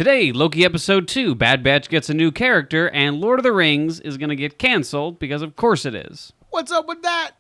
Today, Loki Episode 2, Bad Batch gets a new character, and Lord of the Rings is going to get canceled, because of course it is. What's up with that?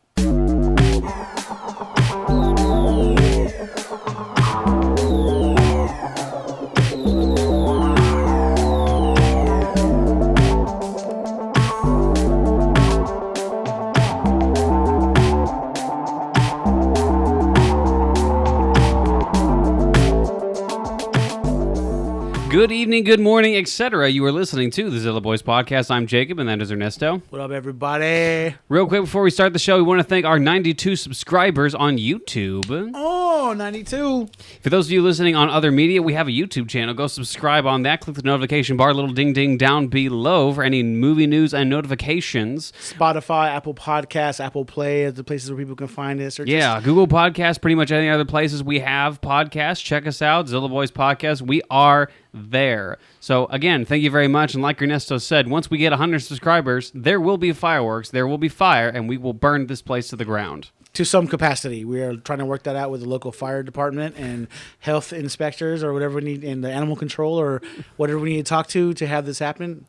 Good evening, good morning, etc. You are listening to the Zilla Boys Podcast. I'm Jacob, and that is Ernesto. What up, everybody? Real quick, before we start the show, we want to thank our 92 subscribers on YouTube. Oh, 92. For those of you listening on other media, we have a YouTube channel. Go subscribe on that. Click the notification bar, little ding-ding down below for any movie news and notifications. Spotify, Apple Podcasts, Apple Play are the places where people can find us. Or Google Podcasts, pretty much any other places we have podcasts. Check us out, Zilla Boys Podcast. We are there. So again, thank you very much. And like Ernesto said, once we get 100 subscribers, there will be fireworks, there will be fire, and we will burn this place to the ground. To some capacity. We are trying to work that out with the local fire department and health inspectors or whatever we need, and the animal control or whatever we need to talk to have this happen.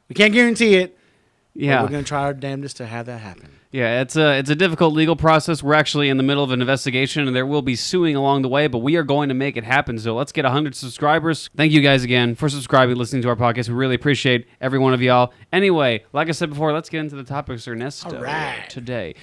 We can't guarantee it. Yeah, but we're going to try our damnedest to have that happen. Yeah, it's a difficult legal process. We're actually in the middle of an investigation, and there will be suing along the way, but we are going to make it happen. So let's get 100 subscribers. Thank you guys again for subscribing, listening to our podcast. We really appreciate every one of y'all. Anyway, like I said before, let's get into the topics, Ernesto, today.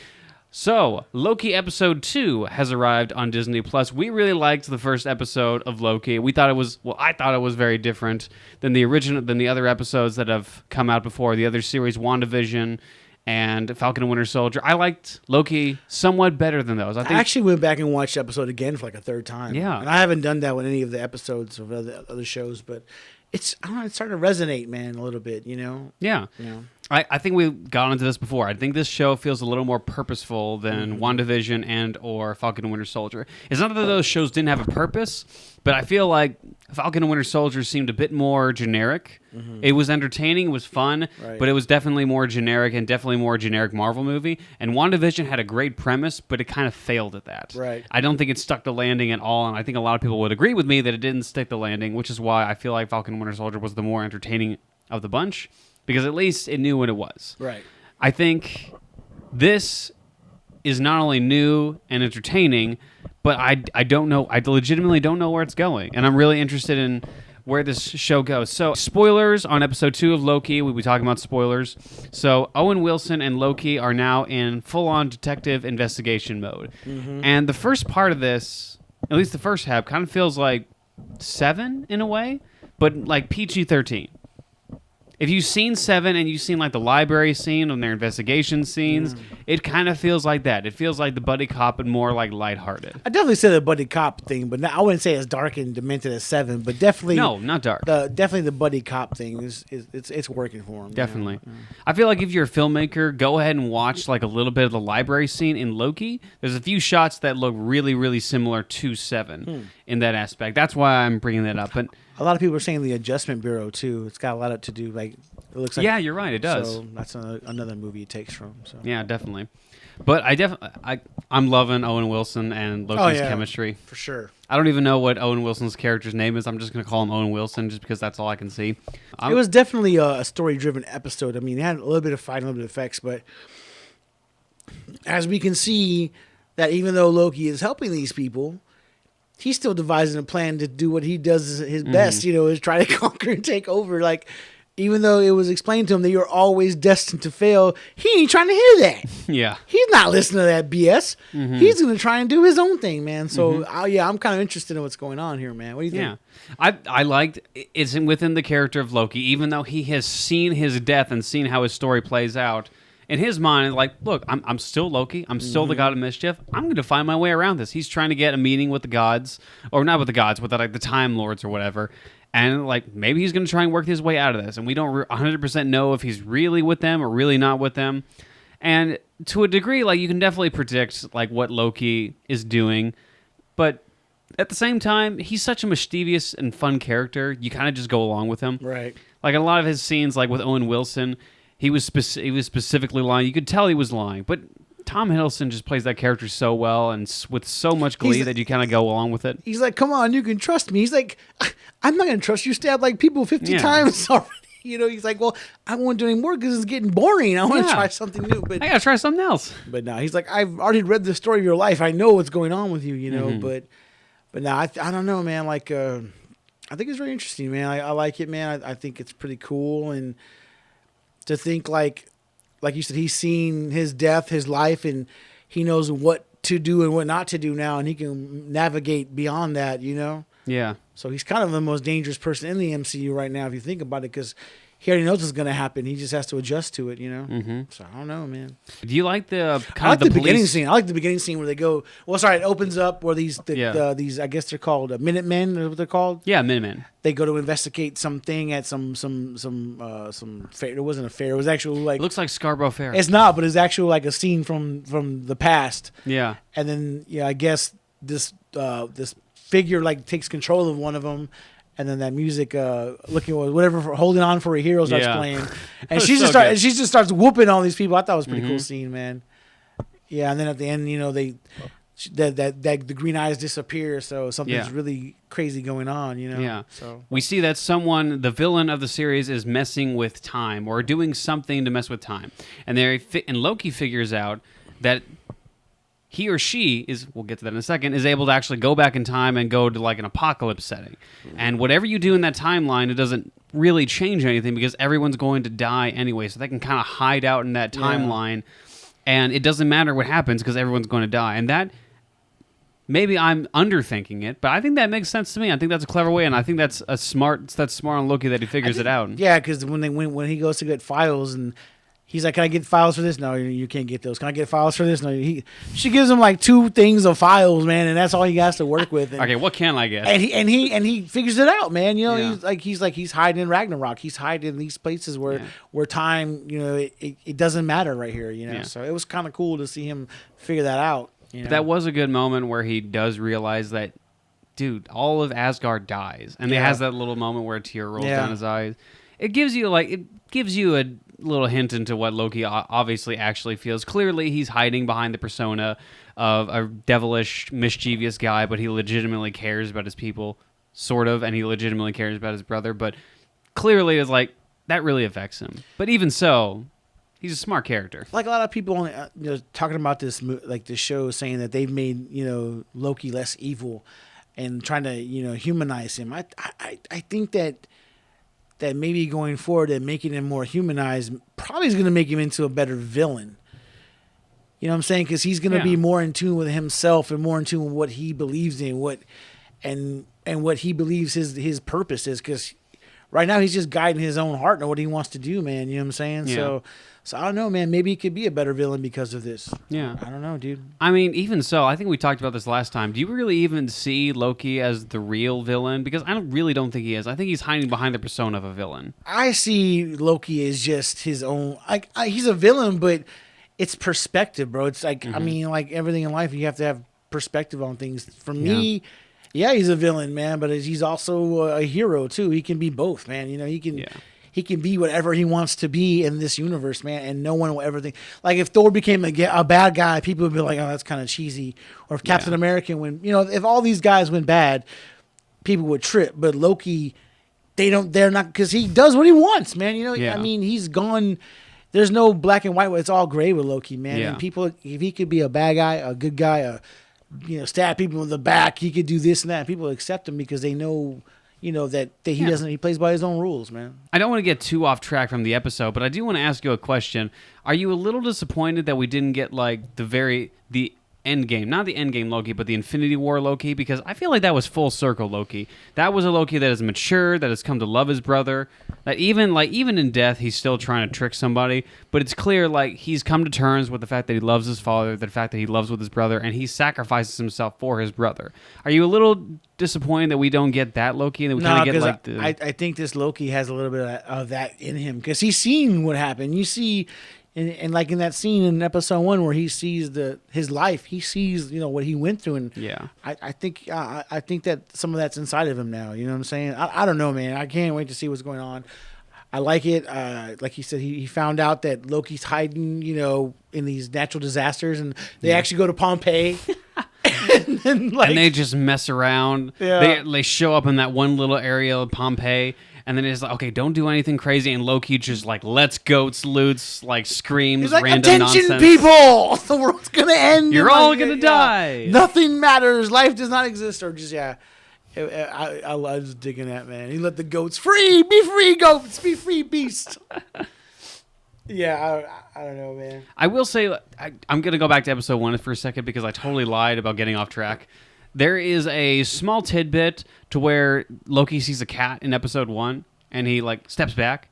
So, Loki Episode 2 has arrived on Disney+. We really liked the first episode of Loki. I thought it was very different than the other episodes that have come out before. The other series, WandaVision and Falcon and Winter Soldier. I liked Loki somewhat better than those. I actually went back and watched the episode again for like a third time. Yeah. And I haven't done that with any of the episodes of other shows, but it's starting to resonate, man, a little bit, you know? Yeah. You know? I think we've gone into this before. I think this show feels a little more purposeful than WandaVision and or Falcon and Winter Soldier. It's not that those shows didn't have a purpose, but I feel like Falcon and Winter Soldier seemed a bit more generic. Mm-hmm. It was entertaining, it was fun, but it was definitely more generic and definitely more generic Marvel movie. And WandaVision had a great premise, but it kind of failed at that. Right. I don't think it stuck the landing at all, and I think a lot of people would agree with me that it didn't stick the landing, which is why I feel like Falcon and Winter Soldier was the more entertaining of the bunch. Because at least it knew what it was. Right. I think this is not only new and entertaining, but I don't know. I legitimately don't know where it's going. And I'm really interested in where this show goes. So, spoilers on episode 2 of Loki. We'll be talking about spoilers. So, Owen Wilson and Loki are now in full-on detective investigation mode. Mm-hmm. And the first part of this, at least the first half, kind of feels like 7 in a way, but like PG-13. If you've seen 7 and you've seen like the library scene and their investigation scenes, it kind of feels like that. It feels like the buddy cop and more like lighthearted. I definitely say the buddy cop thing, but I wouldn't say as dark and demented as 7, but definitely no, not dark. Definitely the buddy cop thing it's working for him. Definitely. You know? I feel like if you're a filmmaker, go ahead and watch like a little bit of the library scene in Loki. There's a few shots that look really, really similar to 7 in that aspect. That's why I'm bringing that up. But a lot of people are saying the Adjustment Bureau too. It's got a lot to do. Like it looks like. Yeah, you're right. It does. So that's another movie it takes from. So. Yeah, definitely. But I'm loving Owen Wilson and Loki's chemistry for sure. I don't even know what Owen Wilson's character's name is. I'm just going to call him Owen Wilson just because that's all I can see. It was definitely a story-driven episode. I mean, it had a little bit of fight, a little bit of effects, but as we can see, that even though Loki is helping these people, he's still devising a plan to do what he does his best, is try to conquer and take over. Like, even though it was explained to him that you're always destined to fail, he ain't trying to hear that. Yeah. He's not listening to that BS. Mm-hmm. He's going to try and do his own thing, man. So, I'm kind of interested in what's going on here, man. What do you think? Yeah. I liked it's within the character of Loki, even though he has seen his death and seen how his story plays out. In his mind, like, look, I'm still Loki. I'm still the god of mischief. I'm going to find my way around this. He's trying to get a meeting with the gods, or not with the gods, with the Time Lords or whatever. And like maybe he's going to try and work his way out of this. And we don't 100% know if he's really with them or really not with them. And to a degree, like you can definitely predict like what Loki is doing. But at the same time, he's such a mischievous and fun character. You kind of just go along with him. Right. Like in a lot of his scenes, like with Owen Wilson, he was specifically lying. You could tell he was lying, but Tom Hiddleston just plays that character so well and with so much glee that you kind of go along with it. He's like, come on, you can trust me. He's like, I'm not going to trust you. Stabbed like people 50 times already. You know, he's like, well, I won't do any more because it's getting boring. I want to try something new. But I got to try something else. But no, he's like, I've already read the story of your life. I know what's going on with you, you know. But no, I don't know, man. Like, I think it's very interesting, man. I like it, man. I think it's pretty cool. And to think, like you said, he's seen his death, his life, and he knows what to do and what not to do now. And he can navigate beyond that, you know. Yeah. So he's kind of the most dangerous person in the MCU right now, if you think about it, because he already knows what's going to happen. He just has to adjust to it, you know? Mm-hmm. So I don't know, man. Do you like the kind of the beginning scene? I like the beginning scene where they go, well, sorry, it opens up where these, I guess they're called Minutemen, is what they're called? Yeah, Minutemen. They go to investigate something at some fair. It wasn't a fair. It was actually like... It looks like Scarborough Fair. It's not, but it's actually like a scene from the past. Yeah. And then, I guess this figure like takes control of one of them, and then that music holding on for a hero starts playing, and she just starts whooping all these people. I thought it was a pretty cool scene, man. Yeah, and then at the end, the green eyes disappear, so something's really crazy going on, you know. Yeah. So we see that the villain of the series, is messing with time or doing something to mess with time, and Loki figures out that he or she we'll get to that in a second, is able to actually go back in time and go to like an apocalypse setting. And whatever you do in that timeline, it doesn't really change anything because everyone's going to die anyway. So they can kind of hide out in that timeline and it doesn't matter what happens because everyone's going to die. And that, maybe I'm underthinking it, but I think that makes sense to me. I think that's a clever way, and I think that's smart on Loki that he figures it out. Yeah, because when he goes to get files and he's like, can I get files for this? No, you can't get those. Can I get files for this? No. She gives him like 2 things of files, man, and that's all he has to work with. And, okay, what can I get? And he figures it out, man. You know, he's hiding in Ragnarok. He's hiding in these places where time, it doesn't matter right here. You know, so it was kind of cool to see him figure that out. You know? That was a good moment where he does realize that, dude, all of Asgard dies, and he has that little moment where a tear rolls down his eyes. It gives you a little hint into what Loki obviously actually feels. Clearly, he's hiding behind the persona of a devilish, mischievous guy, but he legitimately cares about his people, sort of, and he legitimately cares about his brother. But clearly, it's like that really affects him. But even so, he's a smart character. Like a lot of people, talking about this, like this show, saying that they've made Loki less evil and trying to humanize him. I think that maybe going forward and making him more humanized probably is going to make him into a better villain. You know what I'm saying? Because he's going to be more in tune with himself and more in tune with what he believes in, and what he believes his purpose is. Because right now he's just guiding his own heart and what he wants to do, man. You know what I'm saying? Yeah. So I don't know, man. Maybe he could be a better villain because of this. Yeah. I don't know, dude. I mean, even so, I think we talked about this last time. Do you really even see Loki as the real villain? Because I really don't think he is. I think he's hiding behind the persona of a villain. I see Loki as just his own... he's a villain, but it's perspective, bro. It's like, I mean, like everything in life, you have to have perspective on things. For me... Yeah, he's a villain, man, but he's also a hero, too. He can be both, man. He can be whatever he wants to be in this universe, man, and no one will ever think... Like, if Thor became a bad guy, people would be like, oh, that's kind of cheesy. Or if Captain America went... if all these guys went bad, people would trip. But Loki, they're not... Because he does what he wants, man. I mean, he's gone... There's no black and white. It's all gray with Loki, man. Yeah. And people... If he could be a bad guy, a good guy, stab people in the back, he could do this and that. People accept him because they know... that he doesn't. He plays by his own rules, man. I don't want to get too off track from the episode, but I do want to ask you a question. Are you a little disappointed that we didn't get like the end game, not the end game Loki, but the Infinity War Loki? Because I feel like that was full circle Loki. That was a Loki that has matured, that has come to love his brother. That even in death, he's still trying to trick somebody. But it's clear like he's come to terms with the fact that he loves his father, the fact that he loves with his brother, and he sacrifices himself for his brother. Are you a little disappointed that we don't get that Loki and that we kind of get like the... I think this Loki has a little bit of that in him because he's seen what happened. You see, and like in that scene in episode 1 where he sees his life, he sees what he went through, and I think that some of that's inside of him now. You know what I'm saying? I don't know, man. I can't wait to see what's going on. I like it. Like he said, he found out that Loki's hiding, in these natural disasters, and they actually go to Pompeii. and they just mess around. Yeah. They show up in that one little area of Pompeii, and then it's like, okay, don't do anything crazy. And Loki just like lets goats loose, like screams, he's like, random attention, nonsense. people! The world's gonna end. You're all gonna die. Nothing matters. Life does not exist. Or just I was digging that, man. He let the goats free. Be free, goats. Be free, beast. Yeah, I don't know, man. I will say, I'm going to go back to episode 1 for a second because I totally lied about getting off track. There is a small tidbit to where Loki sees a cat in episode 1, and he, like, steps back.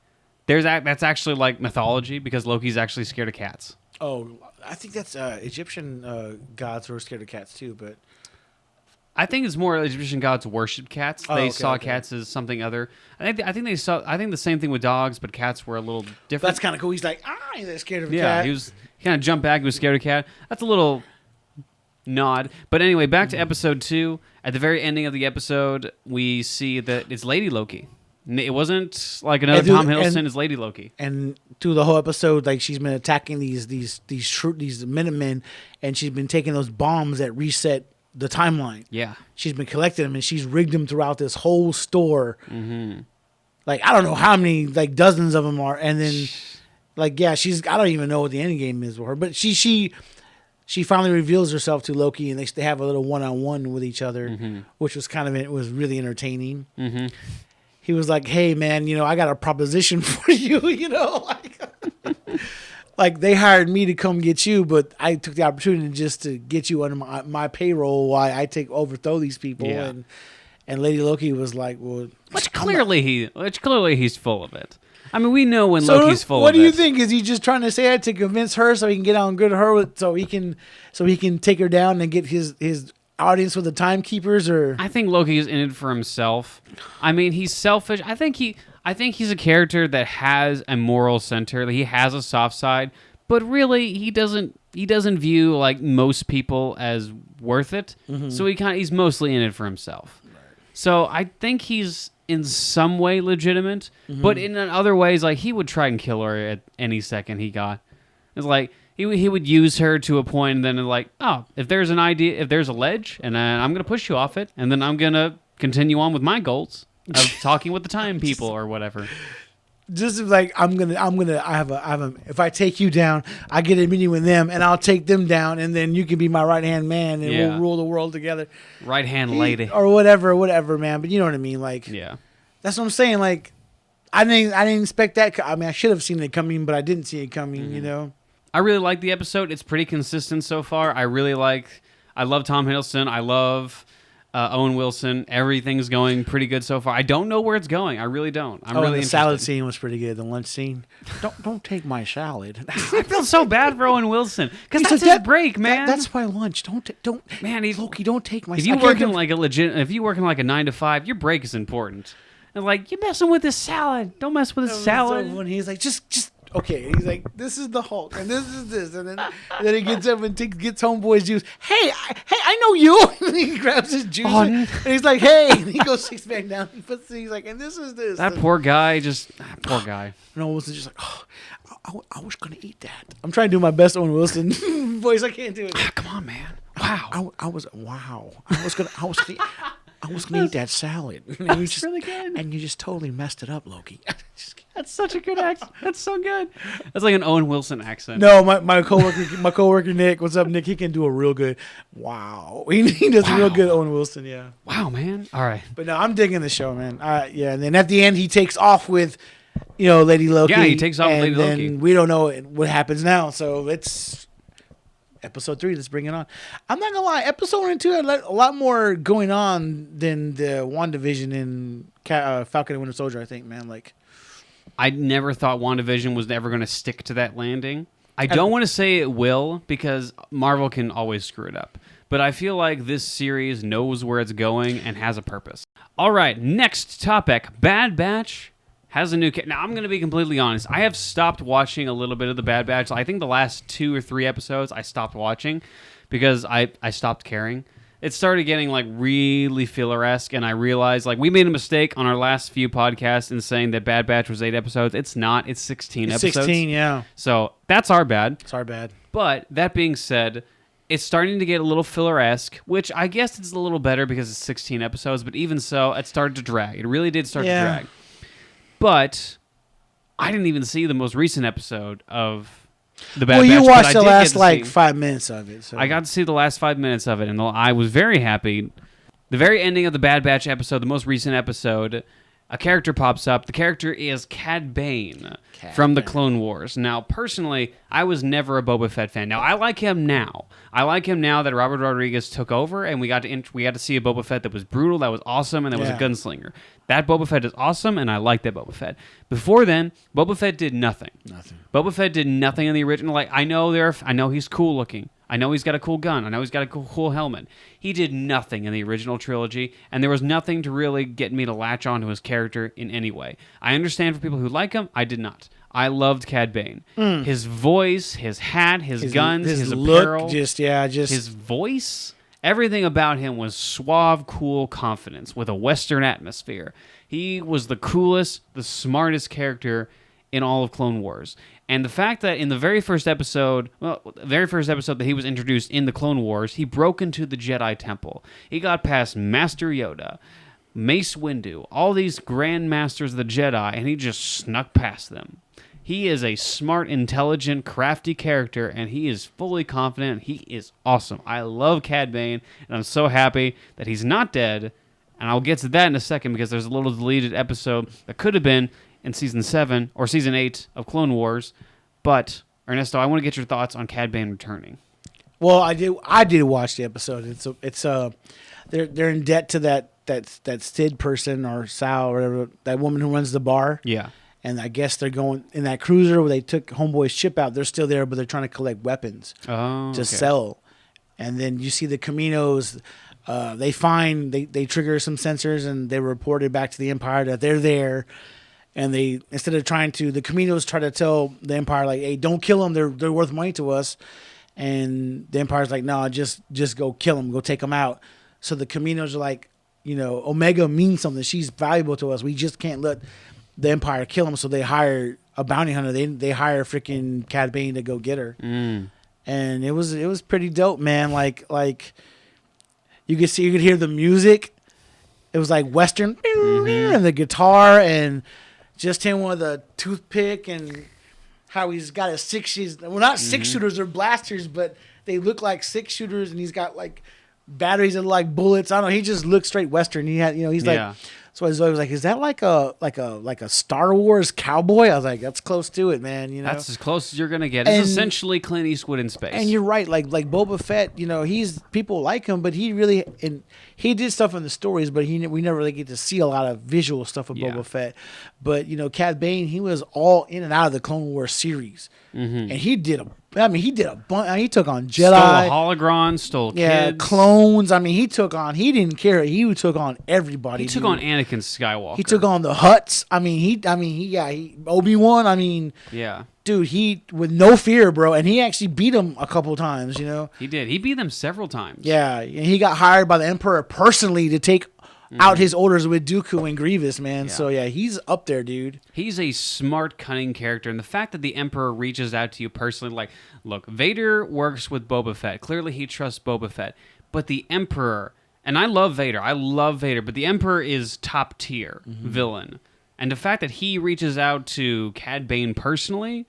That's actually, like, mythology because Loki's actually scared of cats. Oh, I think that's Egyptian gods who are scared of cats, too, but... I think it's more Egyptian gods worship cats. They saw cats as something other. I think the same thing with dogs, but cats were a little different. That's kind of cool. He's like, he's scared of a Yeah, cat. he kind of jumped back. He was scared of a cat. That's a little nod. But anyway, back to episode 2. At the very ending of the episode, we see that it's Lady Loki. It wasn't like another Tom Hiddleston. It's Lady Loki. And through the whole episode, like she's been attacking these Minutemen, and she's been taking those bombs that reset the timeline. Yeah. She's been collecting them, and she's rigged them throughout this whole store. Mm-hmm. Like, I don't know how many, like dozens of them are. And then, like, yeah, I don't even know what the end game is with her. But she finally reveals herself to Loki, and they have a little one-on-one with each other, which was it was really entertaining. Mm-hmm. He was like, hey, man, I got a proposition for you, like they hired me to come get you, but I took the opportunity just to get you under my payroll while I overthrow these people. Yeah. And Lady Loki was like, well, which clearly he's full of it. I mean, we know when Loki's full of it. What do you think? Is he just trying to say that to convince her so he can get on good with her, so he can take her down and get his audience with the timekeepers? Or I think Loki is in it for himself. I mean, he's selfish. I think he's a character that has a moral center. He has a soft side, but really he doesn't view like most people as worth it. Mm-hmm. So he's mostly in it for himself. Right. So I think he's in some way legitimate, but in other ways, like he would try and kill her at any second he got. It's like he would use her to a point, and then like, oh, if there's a ledge, and I'm gonna push you off it, and then I'm gonna continue on with my goals of talking with the time people or whatever. Just like I have a if I take you down, I get a meeting with them, and I'll take them down, and then you can be my right hand man, and we'll rule the world together. Right hand lady or whatever, man. But you know what I mean, like that's what I'm saying. Like I didn't expect that. I mean, I should have seen it coming, but I didn't see it coming. I really like the episode. It's pretty consistent so far. I love Tom Hiddleston. I love Owen Wilson. Everything's going pretty good so far. I don't know where it's going. I really don't. I'm really interested. The salad scene was pretty good. The lunch scene. Don't take my salad. I feel so bad for Owen Wilson because that's his break, man. That's my lunch. Don't. Man, Loki, don't take my. If you work in like if you work in like a 9 to 5, your break is important. And like you're messing with his salad. Don't mess with his salad. So when he's like, just. Okay, he's like, this is the Hulk, and this is this, and then he gets up and gets Homeboy's juice. Hey, I know you. And he grabs his juice, and he's like, hey, and he goes sits back down. He's like, and this is this. That poor guy, poor guy. And Owen Wilson's just like, oh, I was gonna eat that. I'm trying to do my best Owen Wilson voice. I can't do it. Come on, man. Wow. I was gonna eat that salad. And That's really good. And you just totally messed it up, Loki. That's such a good accent. That's so good. That's like an Owen Wilson accent. No, my coworker Nick. What's up, Nick? He can do a real good. Wow, he does a real good Owen Wilson. Yeah. Wow, man. All right. But no, I'm digging the show, man. Yeah, and then at the end he takes off with, Lady Loki. Yeah, he takes off with Lady Loki. And we don't know what happens now, so it's episode 3. Let's bring it on. I'm not gonna lie, episode 1 and 2 had a lot more going on than the WandaVision and Falcon and Winter Soldier. I think, man, like. I never thought WandaVision was ever going to stick to that landing. I don't want to say it will because Marvel can always screw it up. But I feel like this series knows where it's going and has a purpose. All right, next topic. Bad Batch has a new... Now, I'm going to be completely honest. I have stopped watching a little bit of the Bad Batch. I think the last 2 or 3 episodes I stopped watching because I stopped caring. it started getting like really filler-esque, and I realized like we made a mistake on our last few podcasts in saying that Bad Batch was 8 episodes. It's not. It's 16 episodes. 16, yeah. So that's our bad. It's our bad. But that being said, it's starting to get a little filler-esque, which I guess it's a little better because it's 16 episodes, but even so, it started to drag. It really did start to drag. But I didn't even see the most recent episode of The Bad Batch. Well, you watched the last, like, 5 minutes of it. So. I got to see the last 5 minutes of it, and I was very happy. The very ending of the Bad Batch episode, the most recent episode, a character pops up. The character is Cad Bane from the Clone Wars. Now, personally, I was never a Boba Fett fan. Now, I like him now. I like him now that Robert Rodriguez took over, and we got to see a Boba Fett that was brutal, that was awesome, and that was a gunslinger. That Boba Fett is awesome, and I like that Boba Fett. Before then, Boba Fett did nothing. Boba Fett did nothing in the original. Like I know he's cool looking. I know he's got a cool gun. I know he's got a cool helmet. He did nothing in the original trilogy, and there was nothing to really get me to latch on to his character in any way. I understand for people who like him, I did not. I loved Cad Bane. His voice, his hat, his guns, his apparel. Look, his voice. Everything about him was suave, cool confidence with a Western atmosphere. He was the coolest, the smartest character in all of Clone Wars. And the fact that in the very first episode that he was introduced in the Clone Wars, he broke into the Jedi Temple. He got past Master Yoda, Mace Windu, all these Grand Masters of the Jedi, and he just snuck past them. He is a smart, intelligent, crafty character, and he is fully confident. He is awesome. I love Cad Bane, and I'm so happy that he's not dead. And I'll get to that in a second because there's a little deleted episode that could have been in Season 7 or Season 8 of Clone Wars. But, Ernesto, I want to get your thoughts on Cad Bane returning. Well, I did watch the episode. They're in debt to that Sid person or Sal or whatever, that woman who runs the bar. Yeah. And I guess they're going in that cruiser where they took Homeboy's ship out. They're still there, but they're trying to collect weapons to sell. And then you see the Caminos. They trigger some sensors and they reported back to the Empire that they're there. And they, instead of the Caminos try to tell the Empire, like, hey, don't kill them. They're worth money to us. And the Empire's like, no, just go kill them. Go take them out. So the Caminos are like, Omega means something. She's valuable to us. We just can't let the Empire kill him. So they hire a bounty hunter. They hire freaking Cad Bane to go get her. And it was pretty dope, man. Like you could hear the music. It was like Western and the guitar and just him with a toothpick and how he's got a not 6-shooters, they're blasters, but they look like 6-shooters, and he's got like batteries that look like bullets. I don't know. He just looked straight Western. He had, he's like, so I was like, is that like a Star Wars cowboy? I was like, that's close to it, man. That's as close as you're gonna get. It's essentially Clint Eastwood in space. And you're right, like Boba Fett. He's, people like him, but he really, and he did stuff in the stories, but we never really get to see a lot of visual stuff of Boba Fett. But Cad Bane, he was all in and out of the Clone Wars series, and he did a bunch. He took on Jedi, stole a hologram, stole kids, clones. He didn't care. He took on everybody. He took on Anakin Skywalker. He took on the Hutts. Obi-Wan. Dude, he with no fear, bro, and he actually beat him a couple times. He did. He beat them several times. Yeah, and he got hired by the Emperor personally to take out his orders with Dooku and Grievous, man. Yeah. So he's up there, dude. He's a smart, cunning character, and the fact that the Emperor reaches out to you personally, like, look, Vader works with Boba Fett. Clearly, he trusts Boba Fett, but the Emperor, and I love Vader, but the Emperor is top tier villain, and the fact that he reaches out to Cad Bane personally.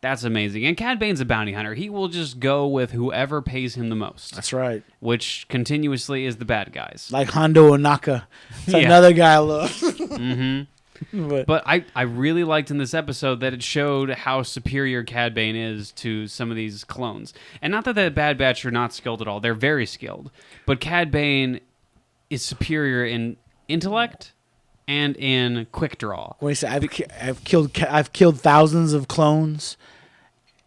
That's amazing. And Cad Bane's a bounty hunter. He will just go with whoever pays him the most. That's right. Which continuously is the bad guys. Like Hondo Onaka. It's another guy I love. But I really liked in this episode that it showed how superior Cad Bane is to some of these clones. And not that the Bad Batch are not skilled at all. They're very skilled. But Cad Bane is superior in intellect and in quick draw. When he said, I've killed thousands of clones.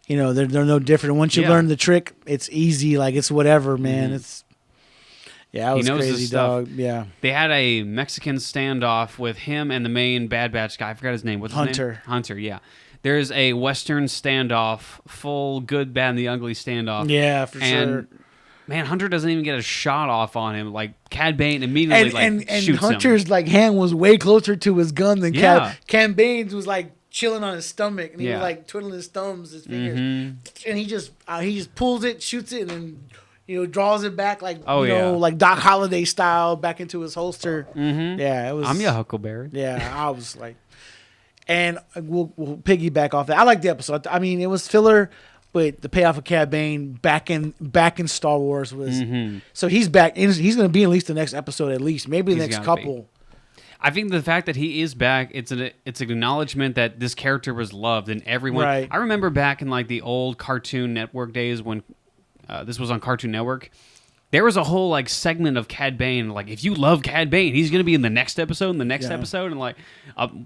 They're no different. Once you learn the trick, it's easy. Like, it's whatever, man. It's that was crazy, dog. Yeah. They had a Mexican standoff with him and the main Bad Batch guy. I forgot his name. What's his name? Hunter. Yeah. There's a Western standoff, full good, bad, and the ugly standoff. Yeah, for sure. Man, Hunter doesn't even get a shot off on him. Like Cad Bane immediately and shoots Hunter's him. like hand was way closer to his gun than Yeah. Cad Bane's was like chilling on his stomach, and he Yeah. was like twiddling his thumbs, his fingers, Mm-hmm. and he just pulls it, shoots it, and then draws it back like yeah. like Doc Holliday style back into his holster. Mm-hmm. Yeah, it was. I'm your Huckleberry. Yeah, I was like, and we'll piggyback off that. I like the episode. I mean, it was filler, but the payoff of Cad Bane back in Star Wars was. So he's back. He's going to be at least the next episode, at least maybe the He's next gotta couple. be. I think the fact that he is back, it's an acknowledgement that this character was loved and everyone. Right. I remember back in like the old Cartoon Network days when this was on Cartoon Network. There was a whole like segment of Cad Bane. Like, if you love Cad Bane, he's gonna be in the next episode, and like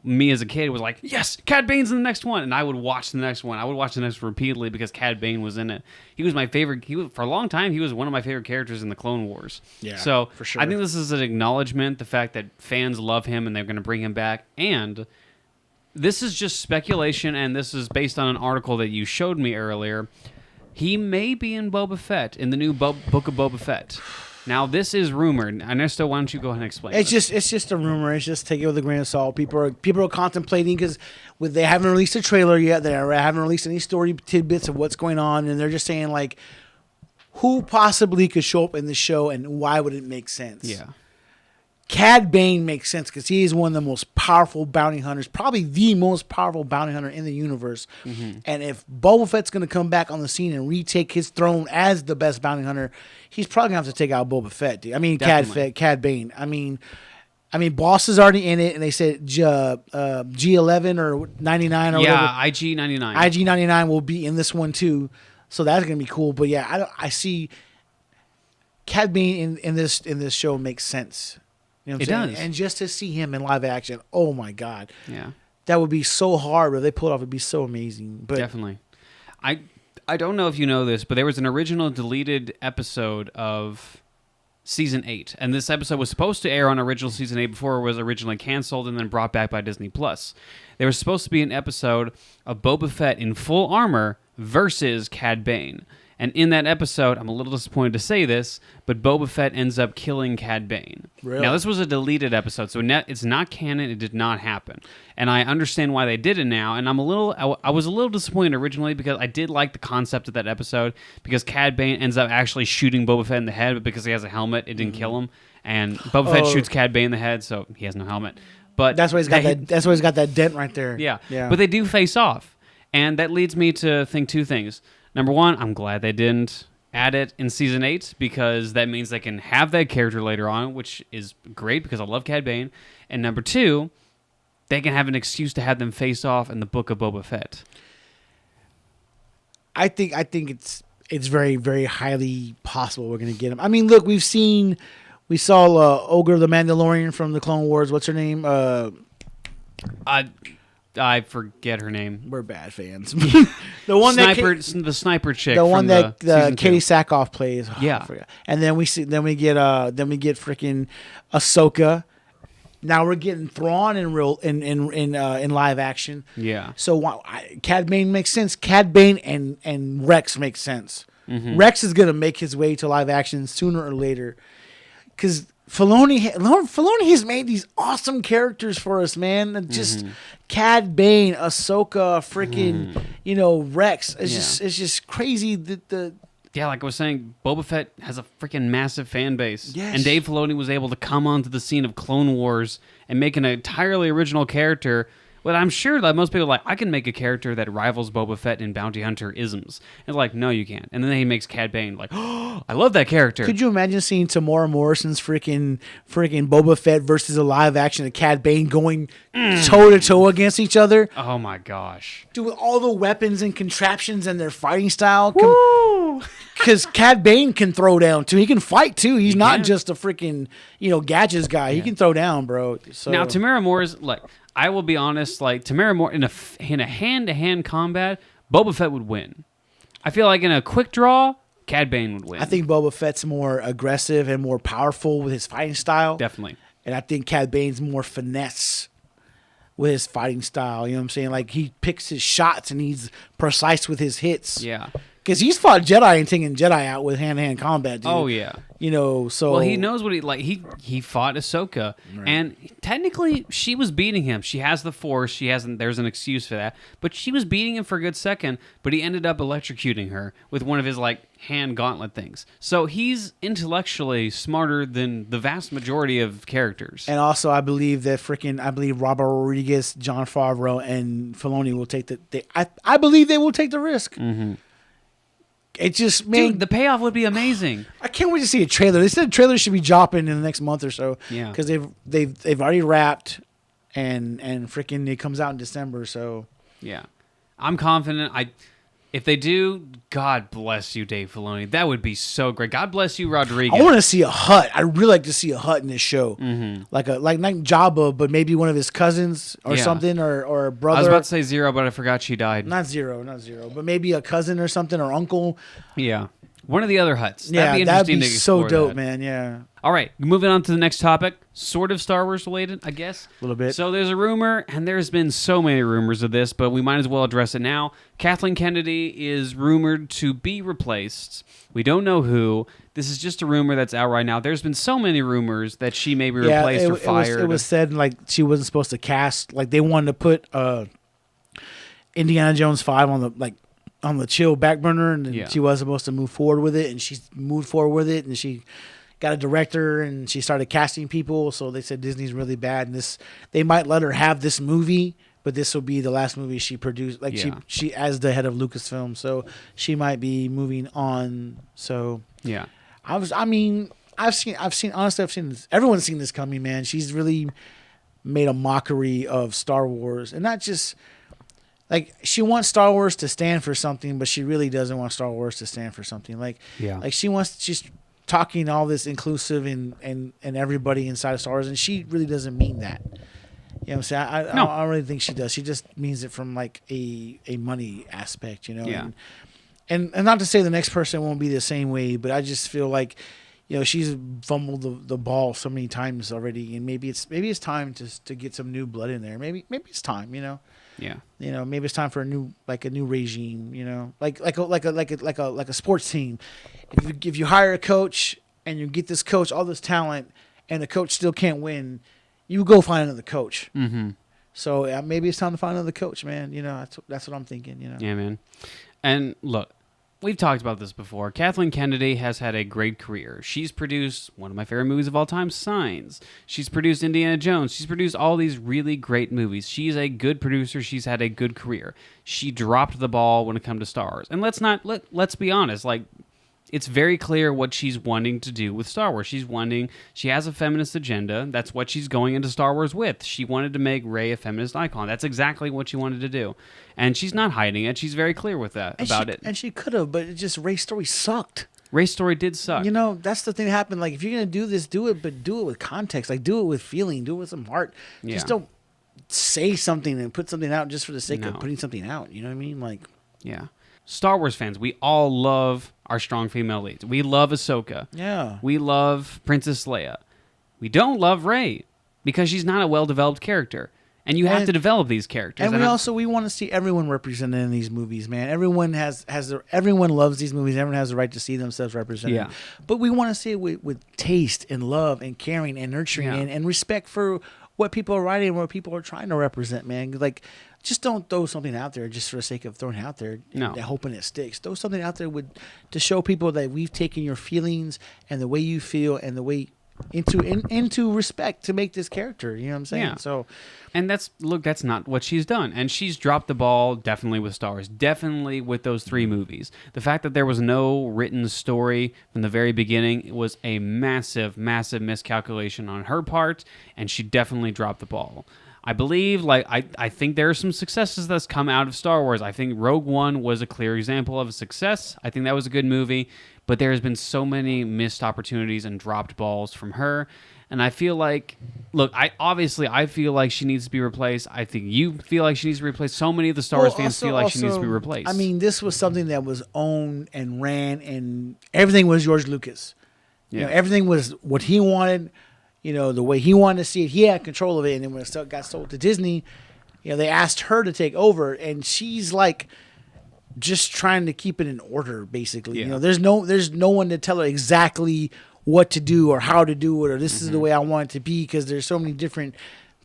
me as a kid was like, yes, Cad Bane's in the next one, and I would watch the next one. I would watch the next one repeatedly because Cad Bane was in it. He was my favorite. For a long time, he was one of my favorite characters in the Clone Wars. Yeah, so for sure. I think this is an acknowledgement, the fact that fans love him and they're gonna bring him back. And this is just speculation, and this is based on an article that you showed me earlier. He may be in Boba Fett, in the new Book of Boba Fett. Now, this is rumored. Ernesto, why don't you go ahead and explain It's this? just a rumor. It's just take it with a grain of salt. People are contemplating because they haven't released a trailer yet. They haven't released any story tidbits of what's going on, and they're just saying like, who possibly could show up in the show, and why would it make sense? Yeah. Cad Bane makes sense because he is one of the most powerful bounty hunters, probably the most powerful bounty hunter in the universe. And if Boba Fett's going to come back on the scene and retake his throne as the best bounty hunter, he's probably going to have to take out Boba Fett. Dude. I mean, Cad Bane. I mean, Boss is already in it, and they said G11 or 99 or whatever. Yeah, IG-99. IG-99 will be in this one too, so that's going to be cool. But yeah, I see Cad Bane in this show makes sense. You know what I'm saying? Does. And just to see him in live action, oh my God. Yeah. That would be so hard, but if they pull it off, it'd be so amazing. But Definitely. I don't know if you know this, but there was an original deleted episode of Season 8. And this episode was supposed to air on original Season 8 before it was originally canceled and then brought back by Disney+. There was supposed to be an episode of Boba Fett in full armor versus Cad Bane. And in that episode, I'm a little disappointed to say this, but Boba Fett ends up killing Cad Bane. Really? Now, this was a deleted episode, so it's not canon. It did not happen. And I understand why they did it now, and I was a little disappointed originally because I did like the concept of that episode because Cad Bane ends up actually shooting Boba Fett in the head, but because he has a helmet, it didn't kill him. And Boba Fett shoots Cad Bane in the head, so he has no helmet. But that's why he's got that's why he's got that dent right there. Yeah. Yeah. But they do face off. And that leads me to think two things. Number one, I'm glad they didn't add it in Season 8 because that means they can have that character later on, which is great because I love Cad Bane. And number two, they can have an excuse to have them face off in the Book of Boba Fett. I think it's very, very highly possible we're going to get him. I mean, look, we saw Ogre the Mandalorian from the Clone Wars. What's her name? I forget her name. We're bad fans. The one the sniper chick. The one that season Katie 2. Sackhoff plays. Oh, Yeah. I forgot. And then we get freaking Ahsoka. Now we're getting Thrawn in live action. Yeah. So Cad Bane makes sense. Cad Bane and Rex makes sense. Mm-hmm. Rex is gonna make his way to live action sooner or later, because Filoni has made these awesome characters for us, man. Just Cad Bane, Ahsoka, freaking Rex. It's just crazy that Yeah, like I was saying, Boba Fett has a freaking massive fan base. Yes. And Dave Filoni was able to come onto the scene of Clone Wars and make an entirely original character. Well, I'm sure that most people are like, I can make a character that rivals Boba Fett in Bounty Hunter isms. And like, no, you can't. And then he makes Cad Bane like, oh, I love that character. Could you imagine seeing Tamora Morrison's freaking Boba Fett versus a live action of Cad Bane going toe to toe against each other? Oh my gosh. Dude, with all the weapons and contraptions and their fighting style. Woo! Because Cad Bane can throw down too. He can fight too. He's not can. just a freaking gadgets guy. He can throw down, bro. So Now, Tamara Moore's like, I will be honest, like Tamara Moore in a hand-to-hand combat, Boba Fett would win. I feel like in a quick draw, Cad Bane would win. I think Boba Fett's more aggressive and more powerful with his fighting style. Definitely. And I think Cad Bane's more finesse with his fighting style. You know what I'm saying? Like he picks his shots and he's precise with his hits. Yeah. Because he's fought Jedi and taken Jedi out with hand-to-hand combat, dude. Oh, yeah. You know, so... Well, he knows what he... Like, he fought Ahsoka, and technically, she was beating him. She has the Force. She hasn't... There's an excuse for that. But she was beating him for a good second, but he ended up electrocuting her with one of his, like, hand gauntlet things. So he's intellectually smarter than the vast majority of characters. And also, I believe Robert Rodriguez, Jon Favreau, and Filoni will take I believe they will take the risk. Mm-hmm. It just, man, Dude, the payoff would be amazing. I can't wait to see a trailer. They said the trailer should be dropping in the next month or so. Yeah, because they've already wrapped, and freaking it comes out in December. So yeah, I'm confident. If they do, God bless you, Dave Filoni. That would be so great. God bless you, Rodriguez. I want to see a Hutt. I really like to see a Hutt in this show, like not Jabba, but maybe one of his cousins or something, or a brother. I was about to say Zero, but I forgot she died. Not Zero, but maybe a cousin or something, or uncle. Yeah, one of the other Hutts. Yeah, that'd be that'd interesting be to so explore dope, that. man. Yeah. All right, moving on to the next topic. Sort of Star Wars related, I guess. A little bit. So there's a rumor, and there's been so many rumors of this, but we might as well address it now. Kathleen Kennedy is rumored to be replaced. We don't know who. This is just a rumor that's out right now. There's been so many rumors that she may be replaced or fired. It was said like she wasn't supposed to cast. Like they wanted to put Indiana Jones 5 on the chill back burner, and she wasn't supposed to move forward with it, and she moved forward with it, and she got a director, and she started casting people. So they said Disney's really bad, and they might let her have this movie, but this will be the last movie she produced. Like she as the head of Lucasfilm, so she might be moving on. So yeah, I've seen this. Everyone's seen this coming, man. She's really made a mockery of Star Wars, and not just. Like, she wants Star Wars to stand for something, but she really doesn't want Star Wars to stand for something. Like she's talking all this inclusive and everybody inside of Star Wars, and she really doesn't mean that. You know what I'm saying? I don't really think she does. She just means it from, like, a money aspect, you know? Yeah. And not to say the next person won't be the same way, but I just feel like, you know, she's fumbled the ball so many times already, and maybe it's time to get some new blood in there. Maybe it's time, you know? Yeah. You know, maybe it's time for a new regime. You know, like a sports team. If you hire a coach and you get this coach all this talent, and the coach still can't win, you go find another coach. Mm-hmm. So maybe it's time to find another coach, man. You know, that's what I'm thinking. You know. Yeah, man. And look, we've talked about this before. Kathleen Kennedy has had a great career. She's produced one of my favorite movies of all time, Signs. She's produced Indiana Jones. She's produced all these really great movies. She's a good producer. She's had a good career. She dropped the ball when it comes to Star Wars. And let's be honest, like, it's very clear what she's wanting to do with Star Wars. She has a feminist agenda. That's what she's going into Star Wars with. She wanted to make Rey a feminist icon. That's exactly what she wanted to do. And she's not hiding it. She's very clear with that about it. And she could have, but it just Rey's story sucked. Rey's story did suck. You know, that's the thing that happened. Like, if you're going to do this, do it, but do it with context. Like, do it with feeling. Do it with some heart. Yeah. Just don't say something and put something out just for the sake of putting something out. You know what I mean? Like, yeah. Star Wars fans, we all love our strong female leads. We love Ahsoka. Yeah. We love Princess Leia. We don't love Rey because she's not a well-developed character. And you have to develop these characters. And we want to see everyone represented in these movies, man. Everyone everyone loves these movies. Everyone has the right to see themselves represented. Yeah. But we want to see it with taste and love and caring and nurturing and respect for what people are writing and what people are trying to represent, man. Like, just don't throw something out there just for the sake of throwing it out there and hoping it sticks. Throw something out there to show people that we've taken your feelings and the way you feel and the way into respect to make this character. You know what I'm saying? Yeah. So, and that's not what she's done. And she's dropped the ball definitely with Star Wars, definitely with those 3 movies. The fact that there was no written story from the very beginning was a massive, massive miscalculation on her part, and she definitely dropped the ball. I believe, I think there are some successes that's come out of Star Wars. I think Rogue One was a clear example of a success. I think that was a good movie, but there has been so many missed opportunities and dropped balls from her. And I feel like, I feel like she needs to be replaced. I think you feel like she needs to be replaced. So many of the Star Wars fans feel like she needs to be replaced. I mean, this was something that was owned and ran, and everything was George Lucas. Yeah. You know, everything was what he wanted. You know, the way he wanted to see it, he had control of it. And then when it got sold to Disney, you know, they asked her to take over, and she's like, just trying to keep it in order, basically. Yeah. You know, there's no one to tell her exactly what to do or how to do it, or this is the way I want it to be, because there's so many different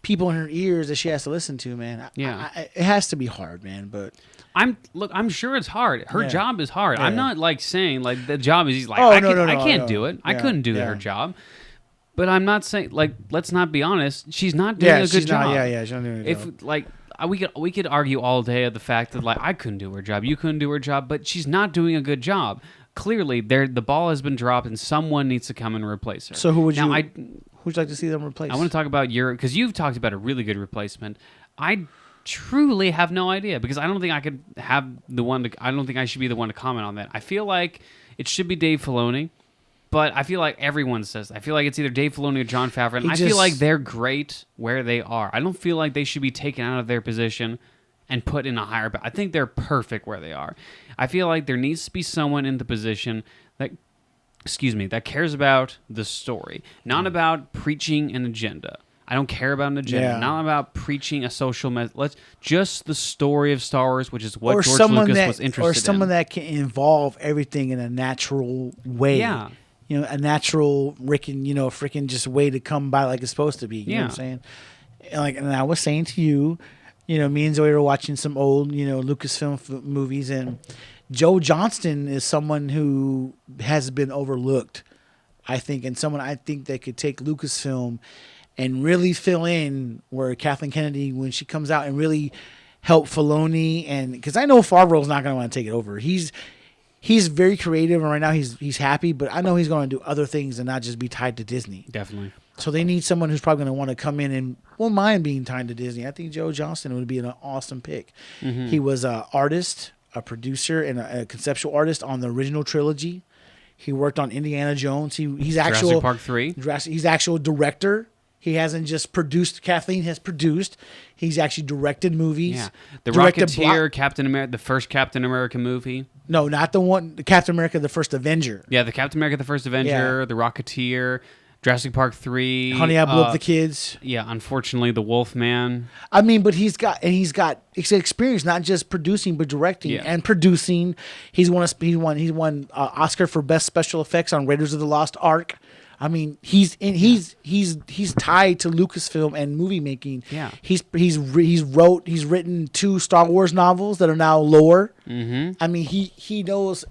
people in her ears that she has to listen to, man. It has to be hard, man. But I'm sure it's hard. Her job is hard. Yeah. I'm not like saying like the job is easy. Like I can't do it. I couldn't do her job. But I'm not saying, like, let's not be honest. She's not doing a good job. She's not doing a good job. If like we could argue all day of the fact that like I couldn't do her job, you couldn't do her job, but she's not doing a good job. Clearly, the ball has been dropped, and someone needs to come and replace her. So who'd you like to see them replace? I want to talk about because you've talked about a really good replacement. I truly have no idea, because I don't think I could have I don't think I should be the one to comment on that. I feel like it should be Dave Filoni. But I feel like everyone says that. I feel like it's either Dave Filoni or Jon Favreau. And I feel like they're great where they are. I don't feel like they should be taken out of their position and put in a higher... I think they're perfect where they are. I feel like there needs to be someone in the position that cares about the story, not about preaching an agenda. I don't care about an agenda. Not about preaching a social message. Just the story of Star Wars, which is what George Lucas was interested in. Or someone that can involve everything in a natural way. Yeah. You know, a natural freaking just way to come by like it's supposed to be. You know what I'm saying? And I was saying to you, me and Zoe were watching some old, Lucasfilm movies, and Joe Johnston is someone who has been overlooked, I think, and someone I think that could take Lucasfilm and really fill in where Kathleen Kennedy, when she comes out, and really help Filoni, and because I know Favreau's not going to want to take it over. He's very creative, and right now he's happy, but I know he's going to do other things and not just be tied to Disney. Definitely. So they need someone who's probably going to want to come in and won't mind being tied to Disney. I think Joe Johnston would be an awesome pick. Mm-hmm. He was an artist, a producer, and a conceptual artist on the original trilogy. He worked on Indiana Jones. He's actual Jurassic Park 3. He's actual director. He hasn't just produced. Kathleen has produced. He's actually directed movies. Yeah, the Rocketeer, Captain America, the first Captain America movie. No, not the one. Captain America, the first Avenger. Yeah, the Captain America, the first Avenger. Yeah. The Rocketeer, Jurassic Park 3. Honey, I Blew Up the Kids. Yeah, unfortunately, the Wolfman. I mean, but he's got experience not just producing but directing and producing. He won Oscar for best special effects on Raiders of the Lost Ark. I mean, he's tied to Lucasfilm and movie making. Yeah, he's written 2 Star Wars novels that are now lore. Mm-hmm. I mean, he knows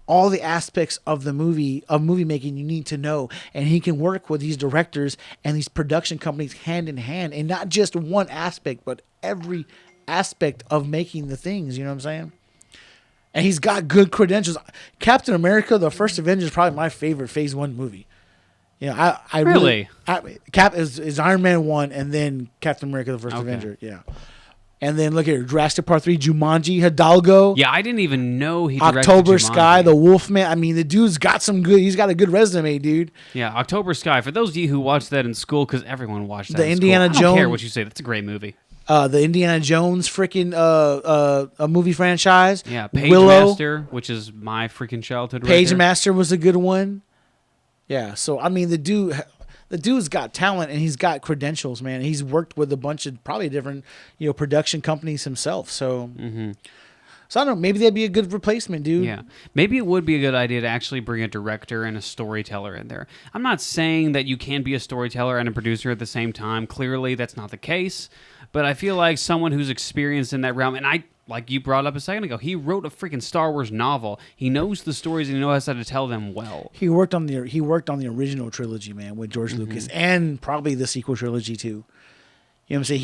all the aspects of movie making you need to know, and he can work with these directors and these production companies hand in hand, and not just one aspect, but every aspect of making the things. You know what I'm saying? And he's got good credentials. Captain America: The First Avenger is probably my favorite Phase 1 movie. I really Cap is Iron Man 1, and then Captain America: The First Avenger. Yeah, and then look at Jurassic Park 3, Jumanji, Hidalgo. Yeah, I didn't even know he directed October Jumanji. Sky, The Wolfman. I mean, the dude's got some good. He's got a good resume, dude. Yeah, October Sky. For those of you who watched that in school, because everyone watched that. The Indiana Jones. I don't care what you say. That's a great movie. The Indiana Jones freaking a movie franchise. Yeah, Pagemaster, which is my freaking childhood. Pagemaster was a good one. Yeah, so I mean, the dude's got talent, and he's got credentials, man. He's worked with a bunch of probably different, production companies himself. So, so I don't know. Maybe that'd be a good replacement, dude. Yeah, maybe it would be a good idea to actually bring a director and a storyteller in there. I'm not saying that you can be a storyteller and a producer at the same time. Clearly, that's not the case. But I feel like someone who's experienced in that realm, and like you brought up a second ago, he wrote a freaking Star Wars novel. He knows the stories and he knows how to tell them well. He worked on the original trilogy, man, with George Lucas, and probably the sequel trilogy too. You know what I'm saying?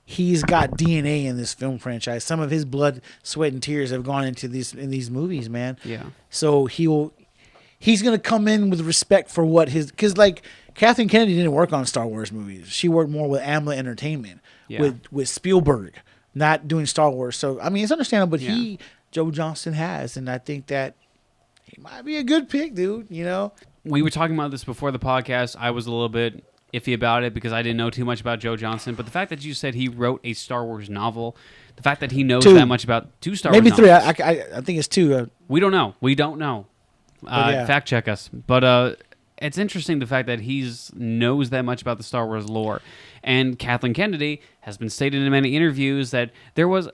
He's got DNA in this film franchise. Some of his blood, sweat, and tears have gone into these movies, man. Yeah. So he's gonna come in with respect for what because like Kathleen Kennedy didn't work on Star Wars movies. She worked more with Amblin Entertainment, with Spielberg. Not doing Star Wars. So, I mean, it's understandable, but Joe Johnston has, and I think that he might be a good pick, dude, We were talking about this before the podcast. I was a little bit iffy about it because I didn't know too much about Joe Johnston, but the fact that you said he wrote a Star Wars novel, the fact that he knows that much about 2 Star Wars novels. Maybe 3. I think it's 2. We don't know. Fact check us. But it's interesting the fact that he's knows that much about the Star Wars lore. And Kathleen Kennedy has been stated in many interviews that there was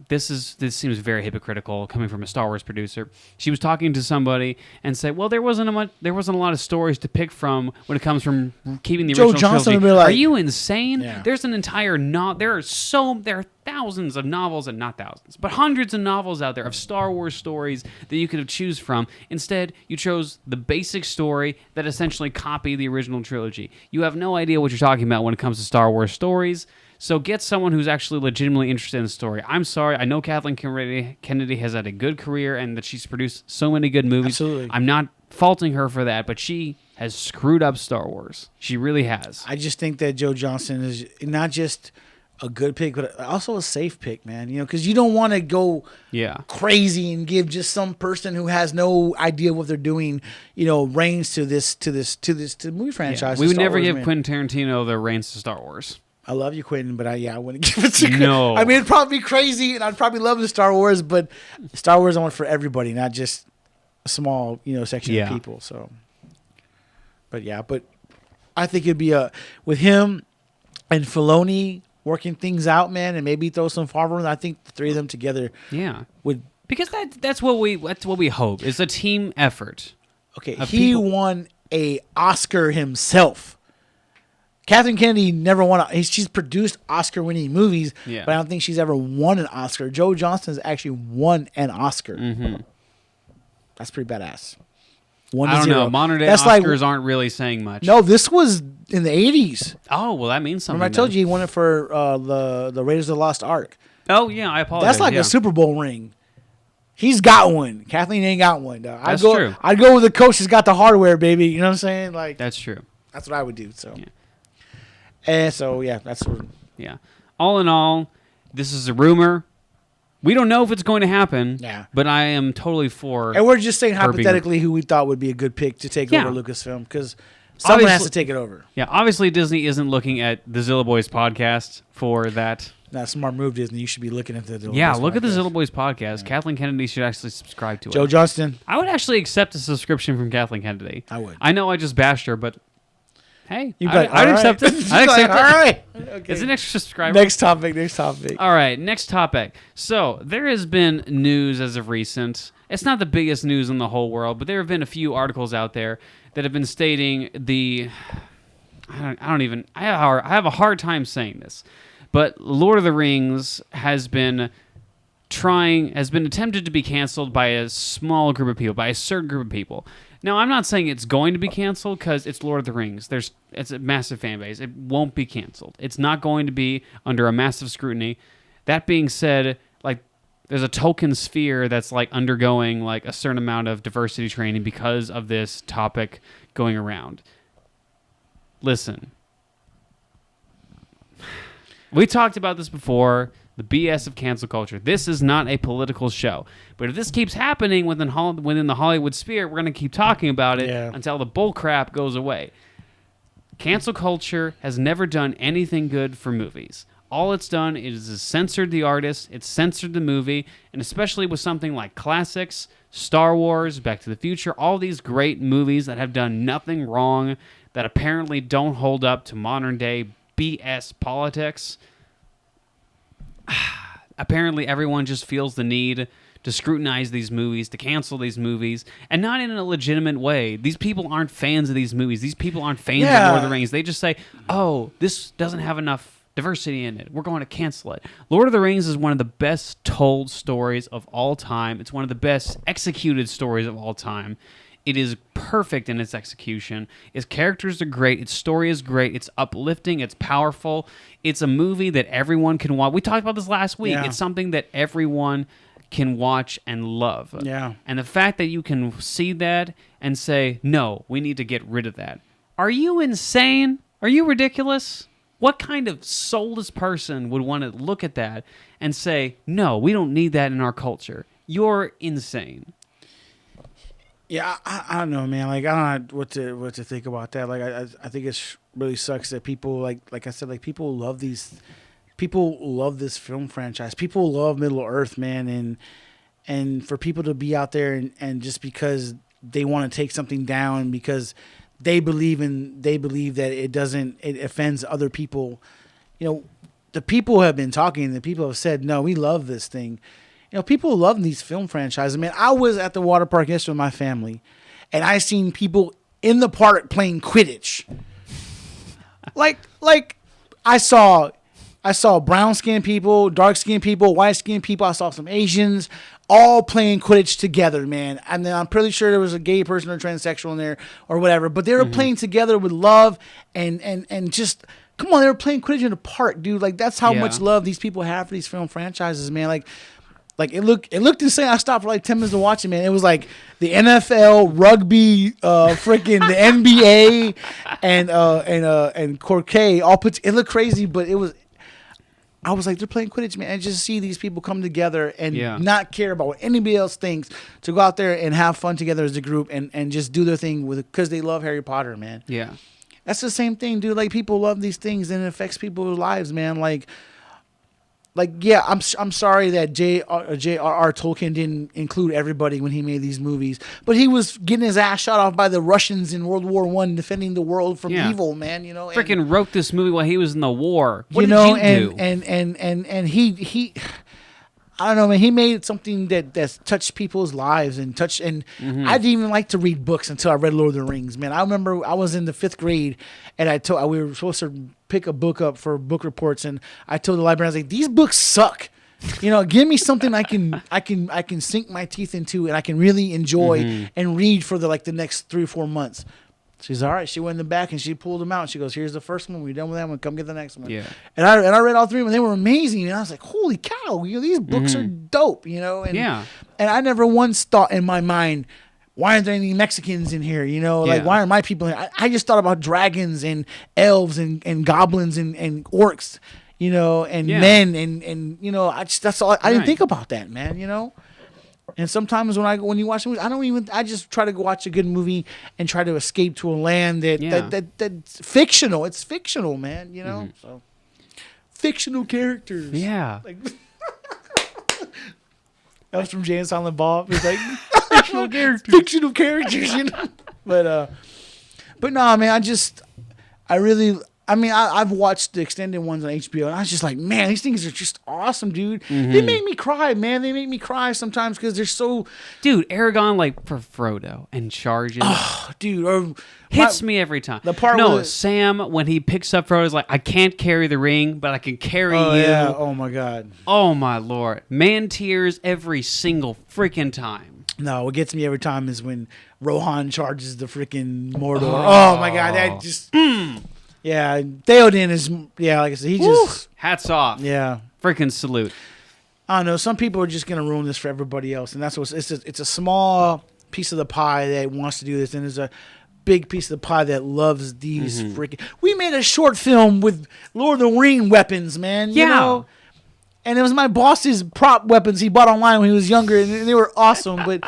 this seems very hypocritical coming from a Star Wars producer. She was talking to somebody and said, "Well, there wasn't a lot of stories to pick from when it comes from keeping the Joe original Johnston trilogy." would be like, are you insane? Yeah. There's an entire there are thousands of novels, and not thousands, but hundreds of novels out there of Star Wars stories that you could have choose from. Instead, you chose the basic story that essentially copied the original trilogy. You have no idea what you're talking about when it comes to Star Wars stories. So get someone who's actually legitimately interested in the story. I'm sorry. I know Kathleen Kennedy has had a good career and that she's produced so many good movies. Absolutely. I'm not faulting her for that, but she has screwed up Star Wars. She really has. I just think that Joe Johnston is not just a good pick, but also a safe pick, man. Because you don't want to go crazy and give just some person who has no idea what they're doing, reins to the movie franchise. We would never give Quentin Tarantino the reins to Star Wars. I love you, Quentin, but I wouldn't give it to No. I mean, it'd probably be crazy, and I'd probably love the Star Wars, but Star Wars I want for everybody, not just a small, section of people. So, but I think it'd be with him and Filoni working things out, man, and maybe throw some Favreau. I think the three of them together, would because that's what we hope is a team effort. Okay, he won a Oscar himself. Kathleen Kennedy never won. She's produced Oscar-winning movies, but I don't think she's ever won an Oscar. Joe Johnston's actually won an Oscar. Mm-hmm. That's pretty badass. I don't know. Modern day Oscars aren't really saying much. No, this was in the 80s. Oh, well, that means something. Remember I told you he won it for the Raiders of the Lost Ark. Oh, yeah, I apologize. That's like a Super Bowl ring. He's got one. Kathleen ain't got one. That's true. I'd go with the coach that's got the hardware, baby. You know what I'm saying? Like that's true. That's what I would do. So. Yeah. And so, that's what... Yeah. All in all, this is a rumor. We don't know if it's going to happen, but I am totally for... And we're just saying hypothetically who we thought would be a good pick to take over Lucasfilm, because someone has to take it over. Yeah, obviously Disney isn't looking at the Zilla Boys podcast for that. That's a smart move, Disney. You should be looking at the Zilla Boys look podcast. At the Zilla Boys podcast. Yeah. Kathleen Kennedy should actually subscribe to it. Joe Johnston. I would actually accept a subscription from Kathleen Kennedy. I would. I know I just bashed her, but... Hey, I'd accept it. I'd accept it. All right. Okay. It's an extra subscriber. Next topic. All right, next topic. So there has been news as of recent. It's not the biggest news in the whole world, but there have been a few articles out there that have been stating I have a hard time saying this, but Lord of the Rings has been attempted to be canceled by a small group of people, by a certain group of people. Now, I'm not saying it's going to be canceled because it's Lord of the Rings. It's a massive fan base. It won't be canceled. It's not going to be under a massive scrutiny. That being said, there's a Tolkien sphere that's undergoing a certain amount of diversity training because of this topic going around. Listen. We talked about this before. The BS of cancel culture. This is not a political show. But if this keeps happening within the Hollywood sphere, we're going to keep talking about it until the bull crap goes away. Cancel culture has never done anything good for movies. All it's done is censored the artist, it's censored the movie, and especially with something like classics, Star Wars, Back to the Future, all these great movies that have done nothing wrong, that apparently don't hold up to modern day BS politics. Apparently everyone just feels the need to scrutinize these movies, to cancel these movies, and not in a legitimate way. These people aren't fans of these movies. These people aren't fans of Lord of the Rings. They just say, oh, this doesn't have enough diversity in it. We're going to cancel it. Lord of the Rings is one of the best told stories of all time. It's one of the best executed stories of all time. It is perfect in its execution. Its characters are great. Its story is great. It's uplifting. It's powerful. It's a movie that everyone can watch. We talked about this last week. It's something that everyone can watch and love. Yeah. And the fact that you can see that and say, no, we need to get rid of that. Are you insane? Are you ridiculous? What kind of soulless person would want to look at that and say, no, we don't need that in our culture? You're insane. Yeah, I don't know, man. I don't know what to think about that. I think it really sucks that people like I said, people love these. People love this film franchise. People love Middle Earth, man, and for people to be out there and just because they want to take something down because they believe that it offends other people. You know, the people have been talking. The people have said, no, we love this thing. You know, people love these film franchises. Man, I was at the water park yesterday with my family, and I seen people in the park playing Quidditch. like I saw brown skinned people, dark skinned people, white skinned people. I saw some Asians all playing Quidditch together, man. And then I'm pretty sure there was a gay person or transsexual in there or whatever. But they were playing together with love and just come on, they were playing Quidditch in the park, dude. Like that's how much love these people have for these film franchises, man. Like it looked insane. I stopped for like 10 minutes to watch it, man. It was like the NFL, rugby, freaking the NBA, and croquet all put. It looked crazy, but it was. I was like, they're playing Quidditch, man, and just see these people come together and not care about what anybody else thinks, to go out there and have fun together as a group and just do their thing because they love Harry Potter, man. Yeah, that's the same thing, dude. Like people love these things and it affects people's lives, man. Like yeah, I'm sorry that J.R.R. Tolkien didn't include everybody when he made these movies, but he was getting his ass shot off by the Russians in World War I, defending the world from evil, man. You know, freaking wrote this movie while he was in the war. What did you do? And he I don't know, man. He made something that's touched people's lives and I didn't even like to read books until I read Lord of the Rings, man. I remember I was in the 5th grade and we were supposed to pick a book up for book reports, and I told the librarian, I was like, these books suck. You know, give me something I can sink my teeth into and I can really enjoy and read for the next 3 or 4 months. She's all right. She went in the back and she pulled them out. And she goes, "Here's the first one. We're done with that one. Come get the next one." Yeah. And I read all 3 of them. They were amazing. And I was like, "Holy cow! You know, these books are dope." You know. And, and I never once thought in my mind, why aren't there any Mexicans in here? You know, like why are my people in here? I just thought about dragons and elves and goblins and orcs, you know, and men and you know, that's all. I didn't think about that, man. You know. And sometimes when you watch movies, I just try to go watch a good movie and try to escape to a land that's fictional. It's fictional, man. You know, so fictional characters. Yeah. Like, that was from Jay and Silent Bob. It's like fictional characters. Fictional characters, you know. But no, man. I've watched the extended ones on HBO, and I was just like, man, these things are just awesome, dude. They make me cry, man. They make me cry sometimes because they're so... Dude, Aragorn, like, for Frodo and charges. Oh, dude. Hits me every time. The part where Sam, when he picks up Frodo, is like, I can't carry the ring, but I can carry you. Yeah. Oh, my God. Oh, my Lord. Man tears every single freaking time. No, what gets me every time is when Rohan charges the freaking Mordor. Oh my God. That just... Yeah, Theoden is, like I said, he just... Hats off. Yeah. Freaking salute. I don't know. Some people are just going to ruin this for everybody else. And that's what it's a small piece of the pie that wants to do this. And there's a big piece of the pie that loves these freaking... We made a short film with Lord of the Ring weapons, man. You know? And it was my boss's prop weapons he bought online when he was younger. And they were awesome. But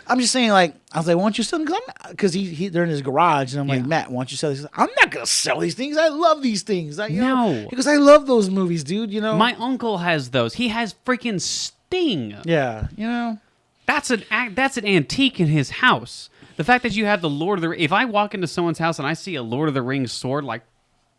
I'm just saying, like... I was like, why don't you sell them? Because they're in his garage. And I'm like, Matt, why don't you sell these? I'm not going to sell these things. I love these things. No. Because I love those movies, dude, you know? My uncle has those. He has freaking Sting. Yeah, you know? That's an antique in his house. The fact that you have the Lord of the Rings. If I walk into someone's house and I see a Lord of the Rings sword, like,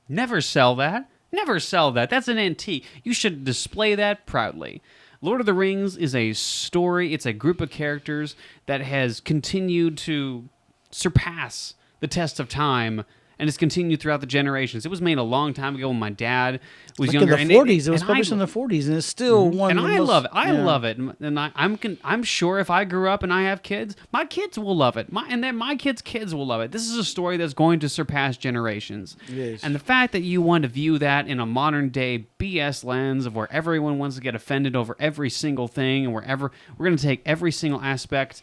never sell that. Never sell that. That's an antique. You should display that proudly. Lord of the Rings is a story. It's a group of characters that has continued to surpass the test of time and has continued throughout the generations. It was made a long time ago when my dad was younger. In the 40s. It was published in the 40s, and it's still one of the most... And I love it. I love it. And I'm sure if I grew up and I have kids, my kids will love it. My kids will love it. This is a story that's going to surpass generations. It is. And the fact that you want to view that in a modern-day BS lens of where everyone wants to get offended over every single thing and we're going to take every single aspect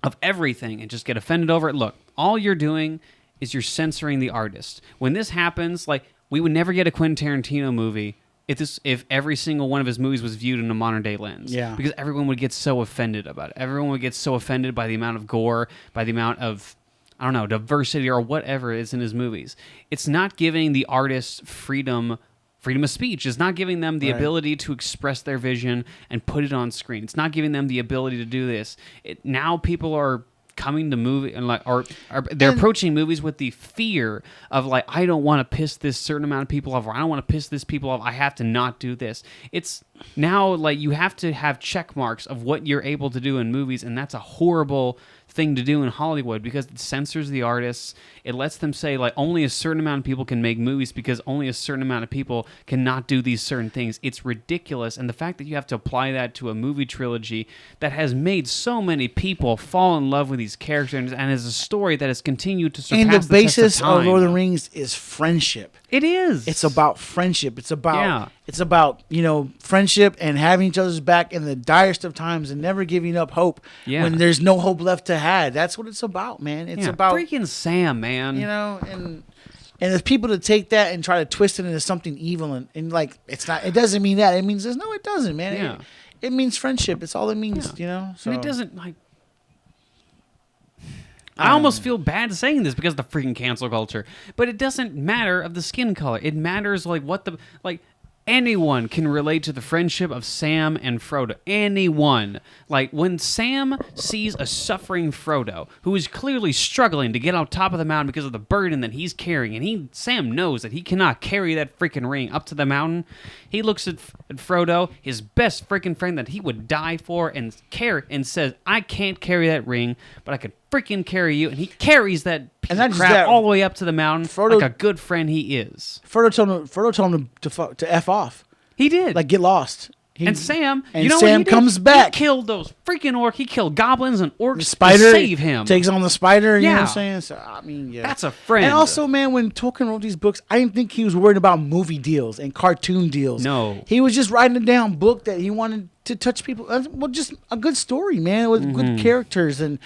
of everything and just get offended over it. Look, all you're doing is you're censoring the artist. When this happens, like, we would never get a Quentin Tarantino movie if every single one of his movies was viewed in a modern day lens. Yeah. Because everyone would get so offended about it. Everyone would get so offended by the amount of gore, by the amount of, I don't know, diversity or whatever is in his movies. It's not giving the artist freedom of speech. It's not giving them the ability to express their vision and put it on screen. It's not giving them the ability to do this. Now people are coming to movie and like or they're approaching movies with the fear of like, I don't want to piss this certain amount of people off, or I don't want to piss this people off. I have to not do this. It's now like you have to have check marks of what you're able to do in movies, and that's a horrible thing to do in Hollywood because it censors the artists. It lets them say like only a certain amount of people can make movies because only a certain amount of people cannot do these certain things. It's ridiculous, and the fact that you have to apply that to a movie trilogy that has made so many people fall in love with these characters and is a story that has continued to surpass and the basis test of time. Lord of the Rings is friendship. It is. It's about friendship. It's about friendship and having each other's back in the direst of times and never giving up hope when there's no hope left to have. That's what it's about, man. It's about freaking Sam, man. And if people to take that and try to twist it into something evil and like it's not, it doesn't mean that. It means this. No, it doesn't, man. Yeah. It means friendship. It's all it means, So and it doesn't like. I almost feel bad saying this because of the freaking cancel culture, but it doesn't matter of the skin color. It matters like what the like. Anyone can relate to the friendship of Sam and Frodo. Anyone. Like, when Sam sees a suffering Frodo, who is clearly struggling to get on top of the mountain because of the burden that he's carrying, and Sam knows that he cannot carry that freaking ring up to the mountain, he looks at Frodo, his best freaking friend that he would die for, and says, I can't carry that ring, but I could freaking carry you, and he carries that piece of crap all the way up to the mountain like a good friend he is. Frodo told him to F off. He did. Like, get lost. And Sam, Sam comes back. He killed those freaking orcs. He killed goblins and orcs to save him. Takes on the spider, you know what I'm saying? So, I mean, that's a friend. And also, man, when Tolkien wrote these books, I didn't think he was worried about movie deals and cartoon deals. No. He was just writing a down book that he wanted to touch people. Well, just a good story, man, with good characters and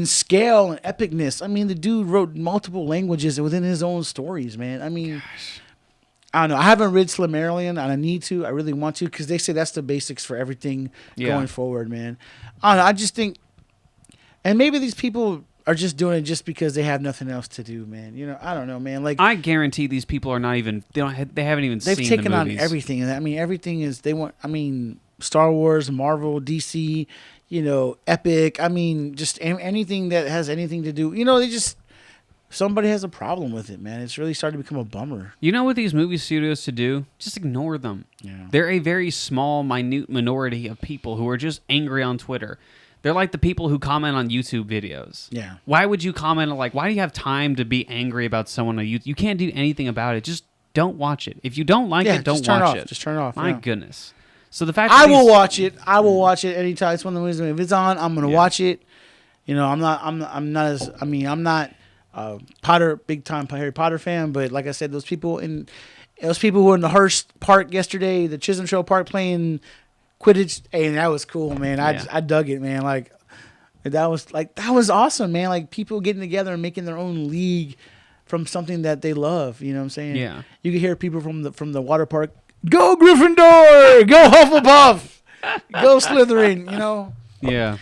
scale and epicness. I mean, the dude wrote multiple languages within his own stories, man. I mean... Gosh. I don't know. I haven't read Silmarillion, and I need to. I really want to because they say that's the basics for everything going forward, man. I don't know. I just think, and maybe these people are just doing it just because they have nothing else to do, man. I don't know, man. Like, I guarantee these people are not even. They haven't even seen the movies. They've taken on everything, and I mean, everything is they want. I mean, Star Wars, Marvel, DC, Epic. I mean, just anything that has anything to do. They just. Somebody has a problem with it, man. It's really starting to become a bummer. You know what these movie studios to do? Just ignore them. Yeah. They're a very small, minute minority of people who are just angry on Twitter. They're like the people who comment on YouTube videos. Yeah. Why would you comment on, why do you have time to be angry about someone on YouTube? You can't do anything about it. Just don't watch it. If you don't like it, don't watch it. Just turn it off. My goodness. So the fact that I will watch it. I will watch it anytime. It's one of the movies. If it's on, I'm gonna watch it. I'm not big time Harry Potter fan, but like I said, those people who were in the Hearst Park yesterday, the Chisholm Trail Park playing Quidditch, and that was cool, man. I dug it, man. Like that was awesome, man. Like people getting together and making their own league from something that they love. You know what I'm saying? Yeah. You can hear people from the water park, go Gryffindor, go Hufflepuff, go Slytherin. Yeah.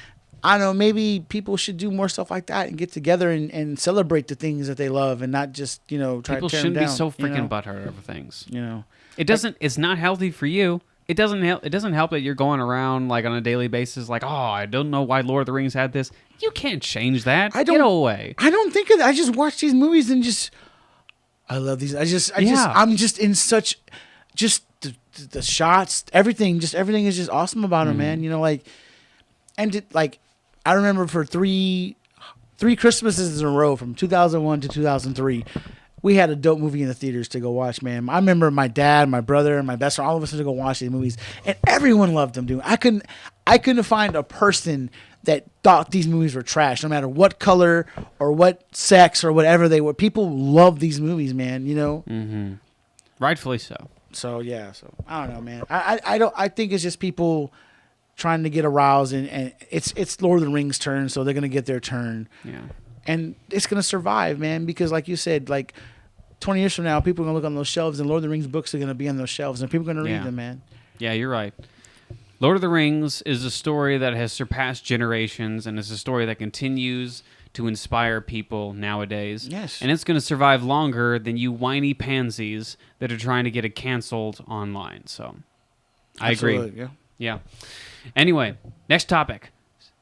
I don't know, maybe people should do more stuff like that and get together and celebrate the things that they love and not just, try to tear them down. People shouldn't be so freaking butthurt over things. It doesn't, it's not healthy for you. It doesn't help that you're going around on a daily basis I don't know why Lord of the Rings had this. You can't change that. Get away. I don't think of that. I just watch these movies and I love these. I'm just in such, just the shots, everything is just awesome about them, man. I remember for three Christmases in a row from 2001 to 2003, we had a dope movie in the theaters to go watch, man. I remember my dad, my brother, and my best friend, all of us had to go watch these movies, and everyone loved them, dude. I couldn't find a person that thought these movies were trash, no matter what color or what sex or whatever they were. People love these movies, man, Mm-hmm. Rightfully so. So, yeah. So, I don't know, man. I think it's just people trying to get aroused, and it's Lord of the Rings' turn, so they're going to get their turn. Yeah. And it's going to survive, man, because like you said, 20 years from now, people are going to look on those shelves, and Lord of the Rings books are going to be on those shelves, and people are going to read them, man. Yeah, you're right. Lord of the Rings is a story that has surpassed generations, and it's a story that continues to inspire people nowadays. Yes. And it's going to survive longer than you whiny pansies that are trying to get it canceled online. So, I agree. Yeah. Yeah. Anyway, next topic.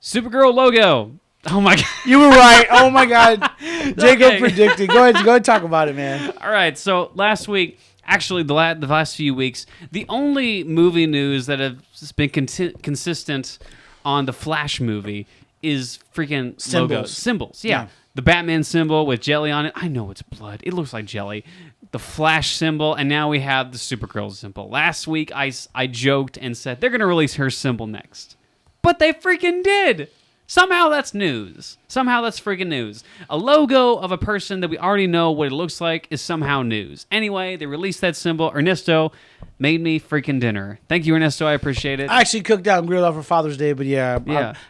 Supergirl logo. Oh my god. You were right. Oh my God. Jacob Okay. predicted. Go ahead and talk about it, man. All right, so last week, actually the last few weeks, the only movie news that has been consistent on the Flash movie is freaking logos. Symbols, yeah. The Batman symbol with jelly on it. I know it's blood. It looks like jelly. The Flash symbol, and now we have the Supergirl symbol. Last week, I joked and said they're going to release her symbol next. But they freaking did! Somehow that's news. Somehow that's freaking news. A logo of a person that we already know what it looks like is somehow news. Anyway, they released that symbol. Ernesto made me freaking dinner. Thank you, Ernesto. I appreciate it. I actually cooked out and grilled out for Father's Day, but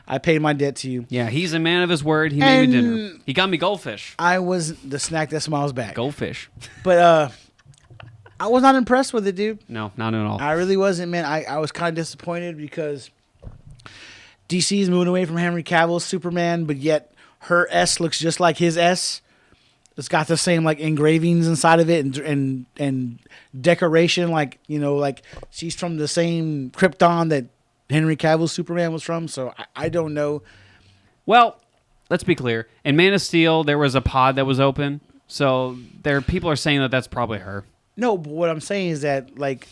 I paid my debt to you. Yeah, he's a man of his word. He made me dinner. He got me goldfish. I was the snack that smiles back. Goldfish. But I was not impressed with it, dude. No, not at all. I really wasn't, man. I was kind of disappointed because DC is moving away from Henry Cavill's Superman, but yet her S looks just like his S. It's got the same like engravings inside of it and decoration, like like she's from the same Krypton that Henry Cavill's Superman was from. So I don't know. Well, let's be clear. In Man of Steel, there was a pod that was open, so people are saying that that's probably her. No, but what I'm saying is that like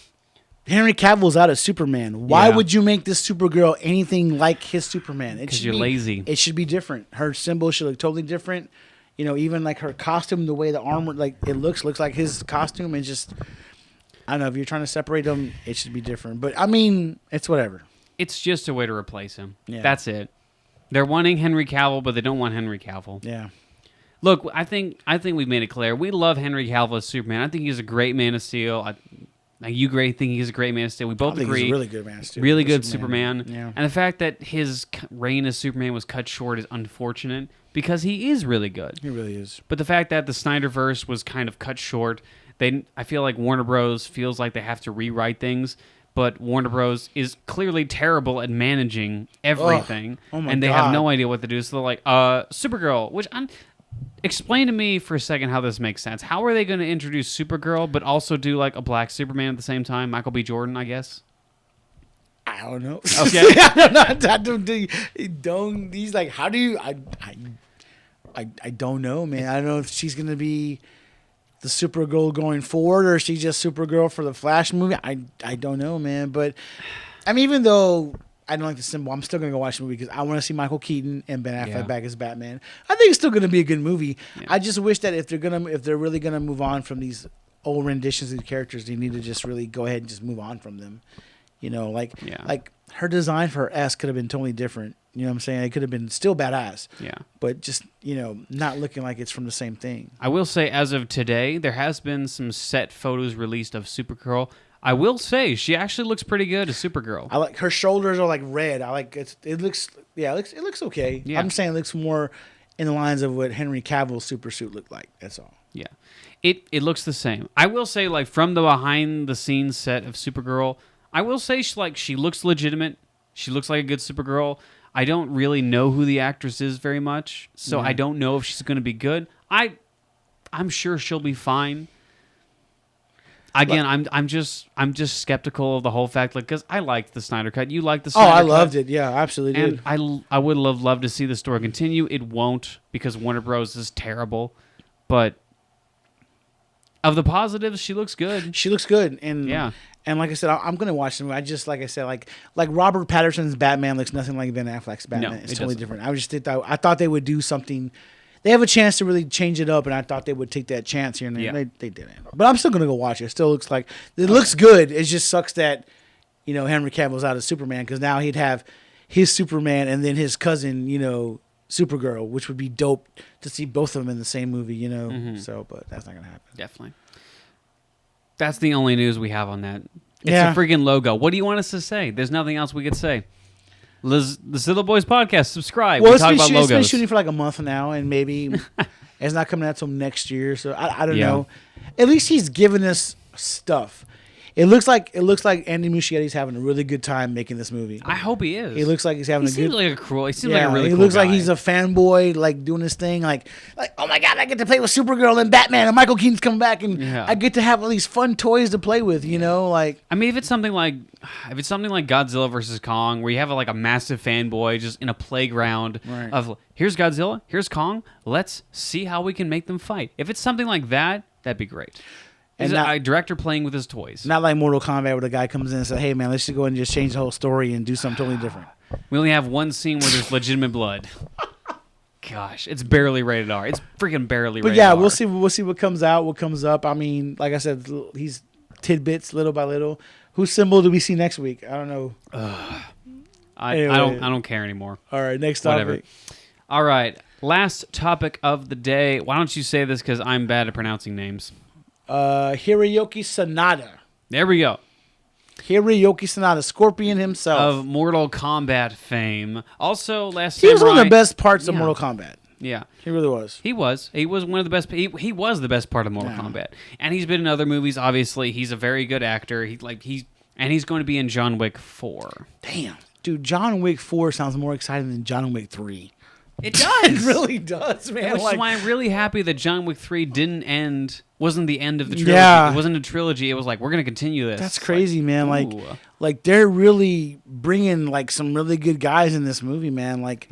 Henry Cavill's out as Superman. Why would you make this Supergirl anything like his Superman? Because you're lazy. It should be different. Her symbol should look totally different. Even like her costume, the way the armor, like it looks like his costume. And just, I don't know, if you're trying to separate them, it should be different. But I mean, it's whatever. It's just a way to replace him. Yeah. That's it. They're wanting Henry Cavill, but they don't want Henry Cavill. Yeah. Look, I think we've made it clear. We love Henry Cavill as Superman. I think he's a great Man of Steel. You think he's a great Man of Steel. We both agree. He's a really good Man of Steel. Really good Superman. Yeah. And the fact that his reign as Superman was cut short is unfortunate because he is really good. He really is. But the fact that the Snyderverse was kind of cut short, I feel like Warner Bros. Feels like they have to rewrite things. But Warner Bros. Is clearly terrible at managing everything. My and they God. have no idea what to do. So they're like, Supergirl, which explain to me for a second how this makes sense. How are they going to introduce Supergirl, but also do like a black Superman at the same time? Michael B. Jordan, I guess. I don't know. Okay. I don't. He's like, how do you? I don't know, man. I don't know if she's gonna be the Supergirl going forward, or is she just Supergirl for the Flash movie? I don't know, man. But I mean, even though I don't like the symbol, I'm still gonna go watch the movie because I want to see Michael Keaton and Ben Affleck back as Batman. I think it's still gonna be a good movie. Yeah. I just wish that if they're really gonna move on from these old renditions of the characters, they need to just really go ahead and just move on from them. Like her design for her S could have been totally different. You know what I'm saying? It could have been still badass. Yeah. But just, not looking like it's from the same thing. I will say, as of today, there has been some set photos released of Supergirl. I will say, she actually looks pretty good as Supergirl. I like her shoulders are like red. I like it. It looks okay. Yeah. I'm saying it looks more in the lines of what Henry Cavill's super suit looked like. That's all. Yeah. It looks the same. I will say, like, from the behind the scenes set of Supergirl, I will say she looks legitimate. She looks like a good Supergirl. I don't really know who the actress is very much, so I don't know if she's going to be good. I'm sure she'll be fine. Again, I'm just skeptical of the whole fact, like, because I liked the Snyder Cut. You liked the Snyder Cut. I loved it. Yeah, absolutely did. And I would have loved to see the story continue. It won't because Warner Bros. Is terrible, but of the positives, she looks good. She looks good, and And like I said, I'm gonna watch the movie. I just like I said, like Robert Pattinson's Batman looks nothing like Ben Affleck's Batman. No, it's totally different. I thought they would do something. They have a chance to really change it up, and I thought they would take that chance here. And they didn't. But I'm still gonna go watch it. It still looks like it looks good. It just sucks that Henry Cavill's out of Superman because now he'd have his Superman and then his cousin Supergirl, which would be dope to see both of them in the same movie. Mm-hmm. So, but that's not gonna happen. Definitely. That's the only news we have on that. It's a freaking logo. What do you want us to say? There's nothing else we could say. The Zilla Boys Podcast. Subscribe. Well, we talk about logos. It's been shooting for like a month now, and maybe it's not coming out till next year. So I don't know. At least he's giving us stuff. It looks like Andy Muschietti's having a really good time making this movie. I hope he is. He looks like he's having he a good. He seems like a really he cool looks guy. like he's a fanboy, like doing his thing, like oh my god, I get to play with Supergirl and Batman, and Michael Keaton's coming back, and I get to have all these fun toys to play with, you know, like. I mean, if it's something like Godzilla versus Kong, where you have like a massive fanboy just in a playground of here's Godzilla, here's Kong, let's see how we can make them fight. If it's something like that, that'd be great. And a director playing with his toys. Not like Mortal Kombat where the guy comes in and says, hey man, let's just go ahead and just change the whole story and do something totally different. We only have one scene where there's legitimate blood. Gosh, it's barely rated R. It's freaking barely rated R. But yeah, we'll see what comes out, what comes up. I mean, like I said, he's tidbits little by little. Whose symbol do we see next week? I don't know. I don't care anymore. All right, next topic. Whatever. All right, last topic of the day. Why don't you say this because I'm bad at pronouncing names. Hiroyuki Sanada. There we go. Hiroyuki Sanada, Scorpion himself. Of Mortal Kombat fame. Also, Last He Samurai. was one of the best parts of Mortal Kombat. Yeah. He really was. He was one of the best. He was the best part of Mortal Kombat. And he's been in other movies, obviously. He's a very good actor. He's going to be in John Wick 4. Damn. Dude, John Wick 4 sounds more exciting than John Wick 3. It does. It really does, man. Which is why I'm really happy that John Wick 3 wasn't the end of the trilogy. Yeah. It wasn't a trilogy. It was like, we're going to continue this. That's crazy, man. Ooh. Like they're really bringing like some really good guys in this movie, man. Like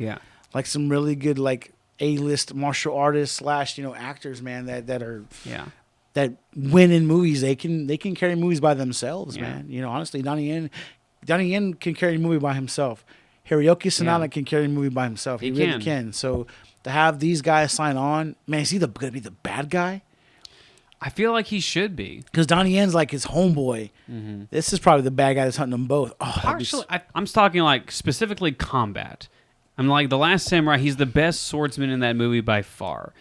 some really good like A-list martial artists / actors, man, that win in movies. They can carry movies by themselves, man. You know, honestly, Donnie Yen can carry a movie by himself. Hiroyuki Sanada can carry a movie by himself. He really can. So to have these guys sign on, man, is he going to be the bad guy? I feel like he should be. Because Donnie Yen's like his homeboy. Mm-hmm. This is probably the bad guy that's hunting them both. Oh, actually, I'm talking like specifically combat. I'm like The Last Samurai. He's the best swordsman in that movie by far.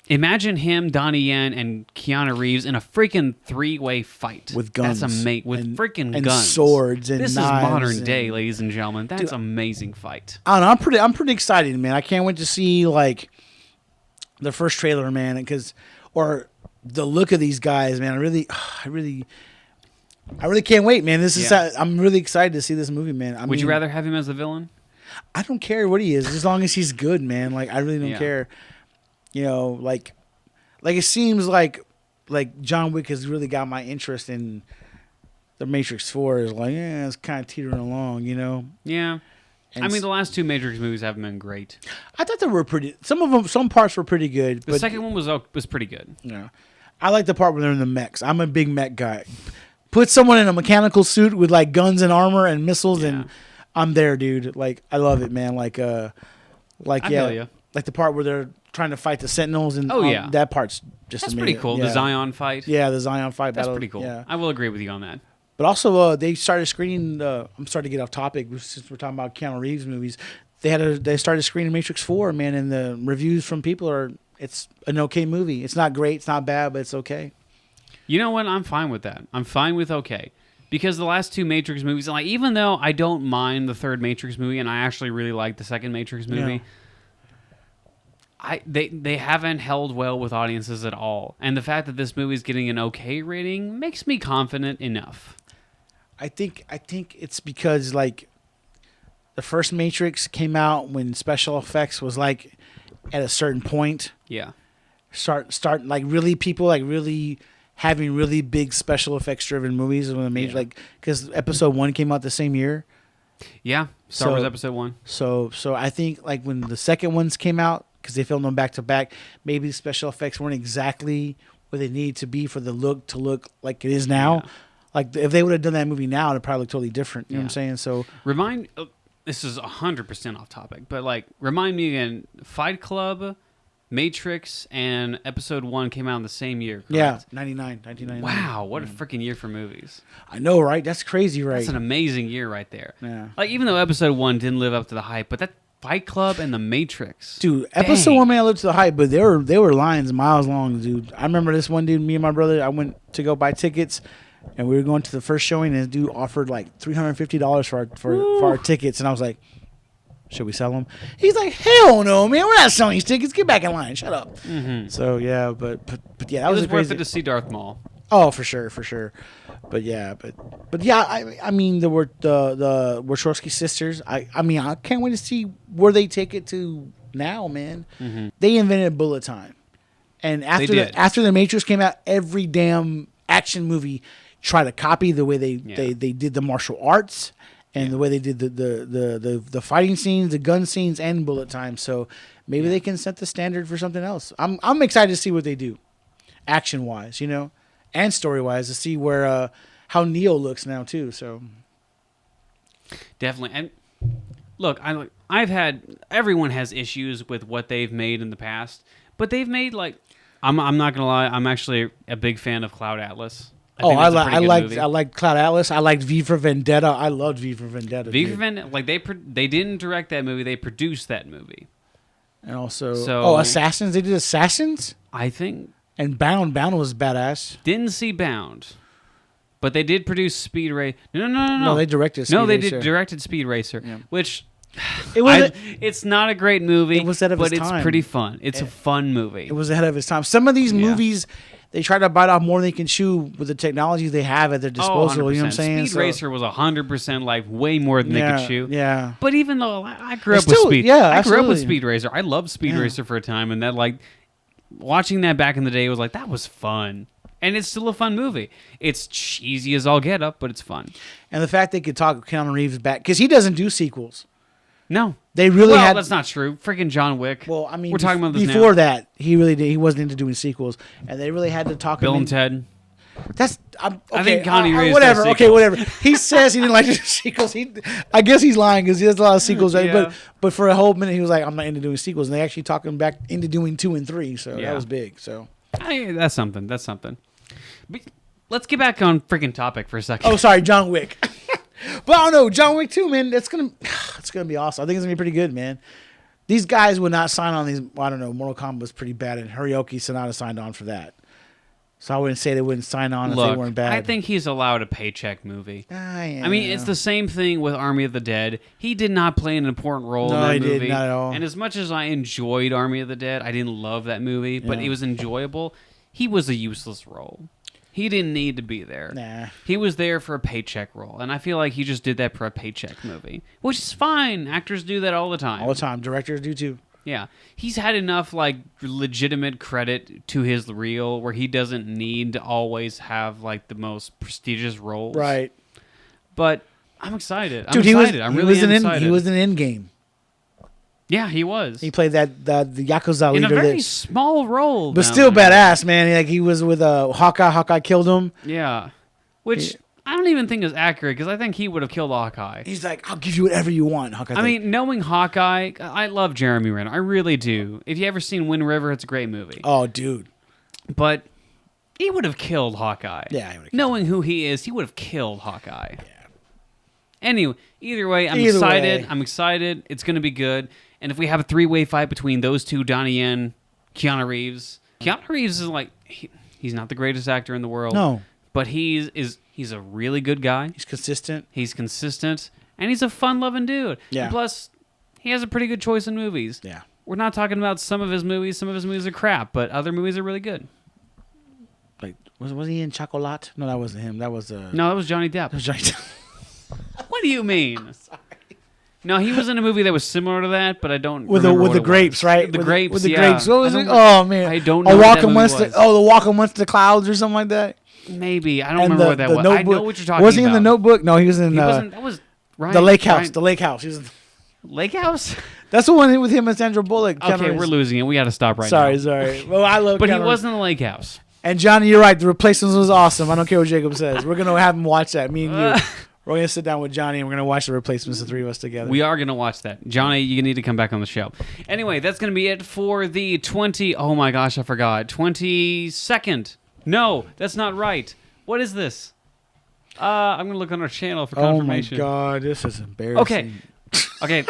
Imagine him, Donnie Yen, and Keanu Reeves in a freaking 3-way fight with guns. That's amazing. With freaking and guns, swords, and this knives is modern day, ladies and gentlemen. That's amazing fight. I don't know. I'm pretty excited, man. I can't wait to see like the first trailer, man, or the look of these guys, man. I really can't wait, man. I'm really excited to see this movie, man. Would you rather have him as the villain? I don't care what he is, as long as he's good, man. Like I really don't care. You know, like it seems like John Wick has really got my interest in the Matrix 4. Is like, it's kind of teetering along, you know. Yeah. I mean, the last 2 Matrix movies haven't been great. I thought they were pretty. Some parts were pretty good. The second one was pretty good. Yeah, I like the part where they're in the mechs. I'm a big mech guy. Put someone in a mechanical suit with like guns and armor and missiles, and I'm there, dude. Like I love it, man. Like feel you. Like the part where they're trying to fight the Sentinels, and that part's just that's amazing. Pretty cool. Yeah. The Zion fight. Yeah, the Zion fight. That's battle. Pretty cool. Yeah. I will agree with you on that. But also, they started screening. I'm starting to get off topic since we're talking about Keanu Reeves movies. They started screening Matrix 4, man, and the reviews from people it's an okay movie. It's not great, it's not bad, but it's okay. You know what? I'm fine with that. I'm fine with okay. Because the last 2 Matrix movies, like even though I don't mind the third Matrix movie, and I actually really like the second Matrix movie, they haven't held well with audiences at all. And the fact that this movie is getting an okay rating makes me confident enough. I think it's because like the first Matrix came out when special effects was like at a certain point. Yeah. Start like really people like really having really big special effects driven movies when the Matrix like because Episode 1 came out the same year. Yeah. Star Wars Episode 1. So I think like when the second ones came out, because they filmed them back to back, maybe the special effects weren't exactly what they needed to be for the look to look like it is now. Yeah. Like if they would have done that movie now, it'd probably look totally different. You know what I'm saying? So this is 100% off topic, but like remind me again, Fight Club, Matrix, and Episode 1 came out in the same year, correct? Yeah, 1999. Wow, what a freaking year for movies. I know, right? That's crazy, right? That's an amazing year right there. Yeah. Like even though Episode 1 didn't live up to the hype, but that Fight Club and The Matrix. Dude, Episode 1 may have lived to the hype, but they were lines miles long, dude. I remember this one dude, me and my brother, I went to go buy tickets, and we were going to the first showing, and this dude offered like $350 for our tickets, and I was like, should we sell them? He's like, hell no, man, we're not selling these tickets. Get back in line. Shut up. Mm-hmm. So, yeah, but yeah, that was worth it to see Darth Maul. Oh, for sure, for sure. But yeah, but yeah, I mean the Wachowski sisters. I mean I can't wait to see where they take it to now, man. Mm-hmm. They invented bullet time, and after the Matrix came out, every damn action movie tried to copy the way they did the martial arts and the way they did the fighting scenes, the gun scenes, and bullet time. So maybe they can set the standard for something else. I'm excited to see what they do, action wise, you know. And story wise, to see where how Neo looks now too. So definitely. And look, everyone has issues with what they've made in the past, but they've made I'm not gonna lie, I'm actually a big fan of Cloud Atlas. I like Cloud Atlas. I liked V for Vendetta. I loved V for Vendetta. V for Vendetta, they didn't direct that movie, they produced that movie. And also Assassins. They did Assassins, I think. And Bound was badass. Didn't see Bound, but they did produce Speed Racer. No. No, they directed Speed Racer. Directed Speed Racer, which it's not a great movie. It was ahead of its time. But it's pretty fun. It's a fun movie. It was ahead of its time. Some of these movies, they try to bite off more than they can chew with the technology they have at their disposal. You know what I'm saying? Speed Racer was 100% way more than they could chew. Yeah. But even though I grew up with Speed, I grew up with Speed Racer. I loved Speed Racer for a time, and that watching that back in the day was that was fun. And it's still a fun movie. It's cheesy as all get up, but it's fun. And the fact they could talk Keanu Reeves back, because he doesn't do sequels. No. They really had... that's not true. Freaking John Wick. Well, I mean, we're talking about this before now. that, he really did. He wasn't into doing sequels. And they really had to talk Bill and Ted. That's... I think Keanu Reeves whatever. does Okay, whatever. He says he didn't like the sequels. I guess he's lying because he has a lot of sequels. Right? Yeah. But for a whole minute, he was like, I'm not into doing sequels. And they actually talked him back into doing 2 and 3. So that was big. So that's something. But let's get back on freaking topic for a second. Oh, sorry, John Wick. But I don't know, John Wick 2, man. It's gonna be awesome. I think it's gonna be pretty good, man. These guys would not sign on these. I don't know. Mortal Kombat was pretty bad, and Hiroki Sanada signed on for that. So I wouldn't say they wouldn't sign on if they weren't bad. I think he's allowed a paycheck movie. Yeah. I mean, it's the same thing with Army of the Dead. He did not play an important role in that movie. No, he did not at all. And as much as I enjoyed Army of the Dead, I didn't love that movie, but it was enjoyable. He was a useless role. He didn't need to be there. Nah. He was there for a paycheck role, and I feel like he just did that for a paycheck movie, which is fine. Actors do that all the time. All the time. Directors do too. Yeah. He's had enough legitimate credit to his reel where he doesn't need to always have the most prestigious roles. Right. But I'm excited. I'm excited. I'm really excited. He was in Endgame. Yeah, he was. He played the Yakuza leader. In a very small role. But still badass, man. He was with Hawkeye. Hawkeye killed him. Yeah. Which I don't even think is accurate because I think he would have killed Hawkeye. He's like, I'll give you whatever you want, Hawkeye. I mean, knowing Hawkeye, I love Jeremy Renner. I really do. If you ever seen Wind River, it's a great movie. Oh, dude. But he would have killed Hawkeye. Yeah, he would have. Knowing who he is, he would have killed Hawkeye. Yeah. Anyway, either way, I'm excited. I'm excited. It's going to be good. And if we have a 3-way fight between those two, Donnie Yen, Keanu Reeves is he's not the greatest actor in the world. No. But he's a really good guy. He's consistent. And he's a fun-loving dude. Yeah. And plus, he has a pretty good choice in movies. Yeah. We're not talking about some of his movies. Some of his movies are crap, but other movies are really good. Was he in Chocolat? No, that wasn't him. That was No, that was Johnny Depp. That was Johnny Depp. What do you mean? Sorry. No, he was in a movie that was similar to that, but I don't with the grapes, right? The grapes. With the grapes. What was it? Oh man, I don't know. The Walk Amongst the Clouds or something like that. Maybe I don't remember what that was. Notebook. I know what you're talking about. Was he in the Notebook? No, he was in. That was Ryan, the Lake House. The Lake House. He was in Lake House. That's the one with him and Sandra Bullock. Okay, we're losing it. We got to stop now. Sorry. Well, I love. But he was in the Lake House. And Johnny, you're right. The Replacements was awesome. I don't care what Jacob says. We're gonna have him watch that. Me and you. We're going to sit down with Johnny and we're going to watch The Replacements, the three of us together. We are going to watch that. Johnny, you need to come back on the show. Anyway, that's going to be it for the 22nd. No, that's not right. What is this? I'm going to look on our channel for confirmation. Oh my God, this is embarrassing. Okay.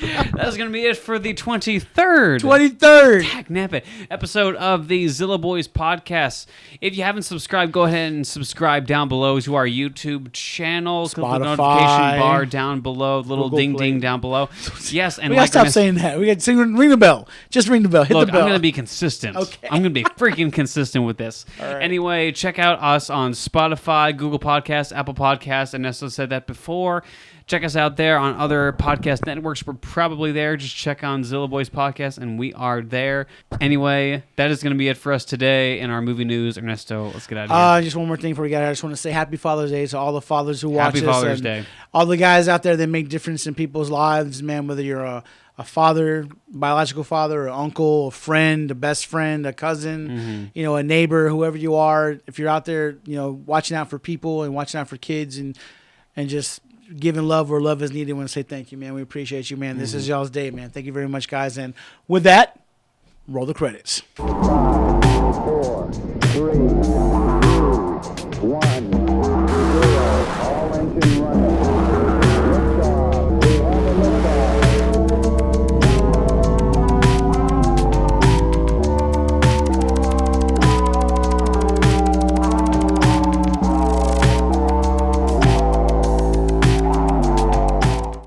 That's going to be it for the 23rd. 23rd. Heck, nabbit. Episode of the Zilla Boys podcast. If you haven't subscribed, go ahead and subscribe down below to our YouTube channel. Click the notification bar down below, little Google ding Play. ding down below. Yes, and We gotta stop saying that. We got to ring the bell. Just ring the bell. Hit Look, the bell. I'm going to be consistent. Okay. I'm going to be freaking consistent with this. right. Anyway, check out us on Spotify, Google Podcasts, Apple Podcasts. And Nessa said that before. Check us out there on other podcast networks. We're probably there. Just check on Zilla Boys Podcast, and we are there. Anyway, that is going to be it for us today in our movie news. Ernesto, let's get out of here. Just one more thing before we get out. I just want to say Happy Father's Day to all the fathers who watch Happy us. Father's and Day. All the guys out there that make difference in people's lives, man, whether you're a father, biological father, an uncle, a friend, a best friend, a cousin, a neighbor, whoever you are. If you're out there, watching out for people and watching out for kids and just giving love where love is needed, I want to say thank you, man. We appreciate you, man. This is y'all's day, man. Thank you very much, guys. And with that, roll the credits. 5, 4, 3, 2, 1, 0. All engine running.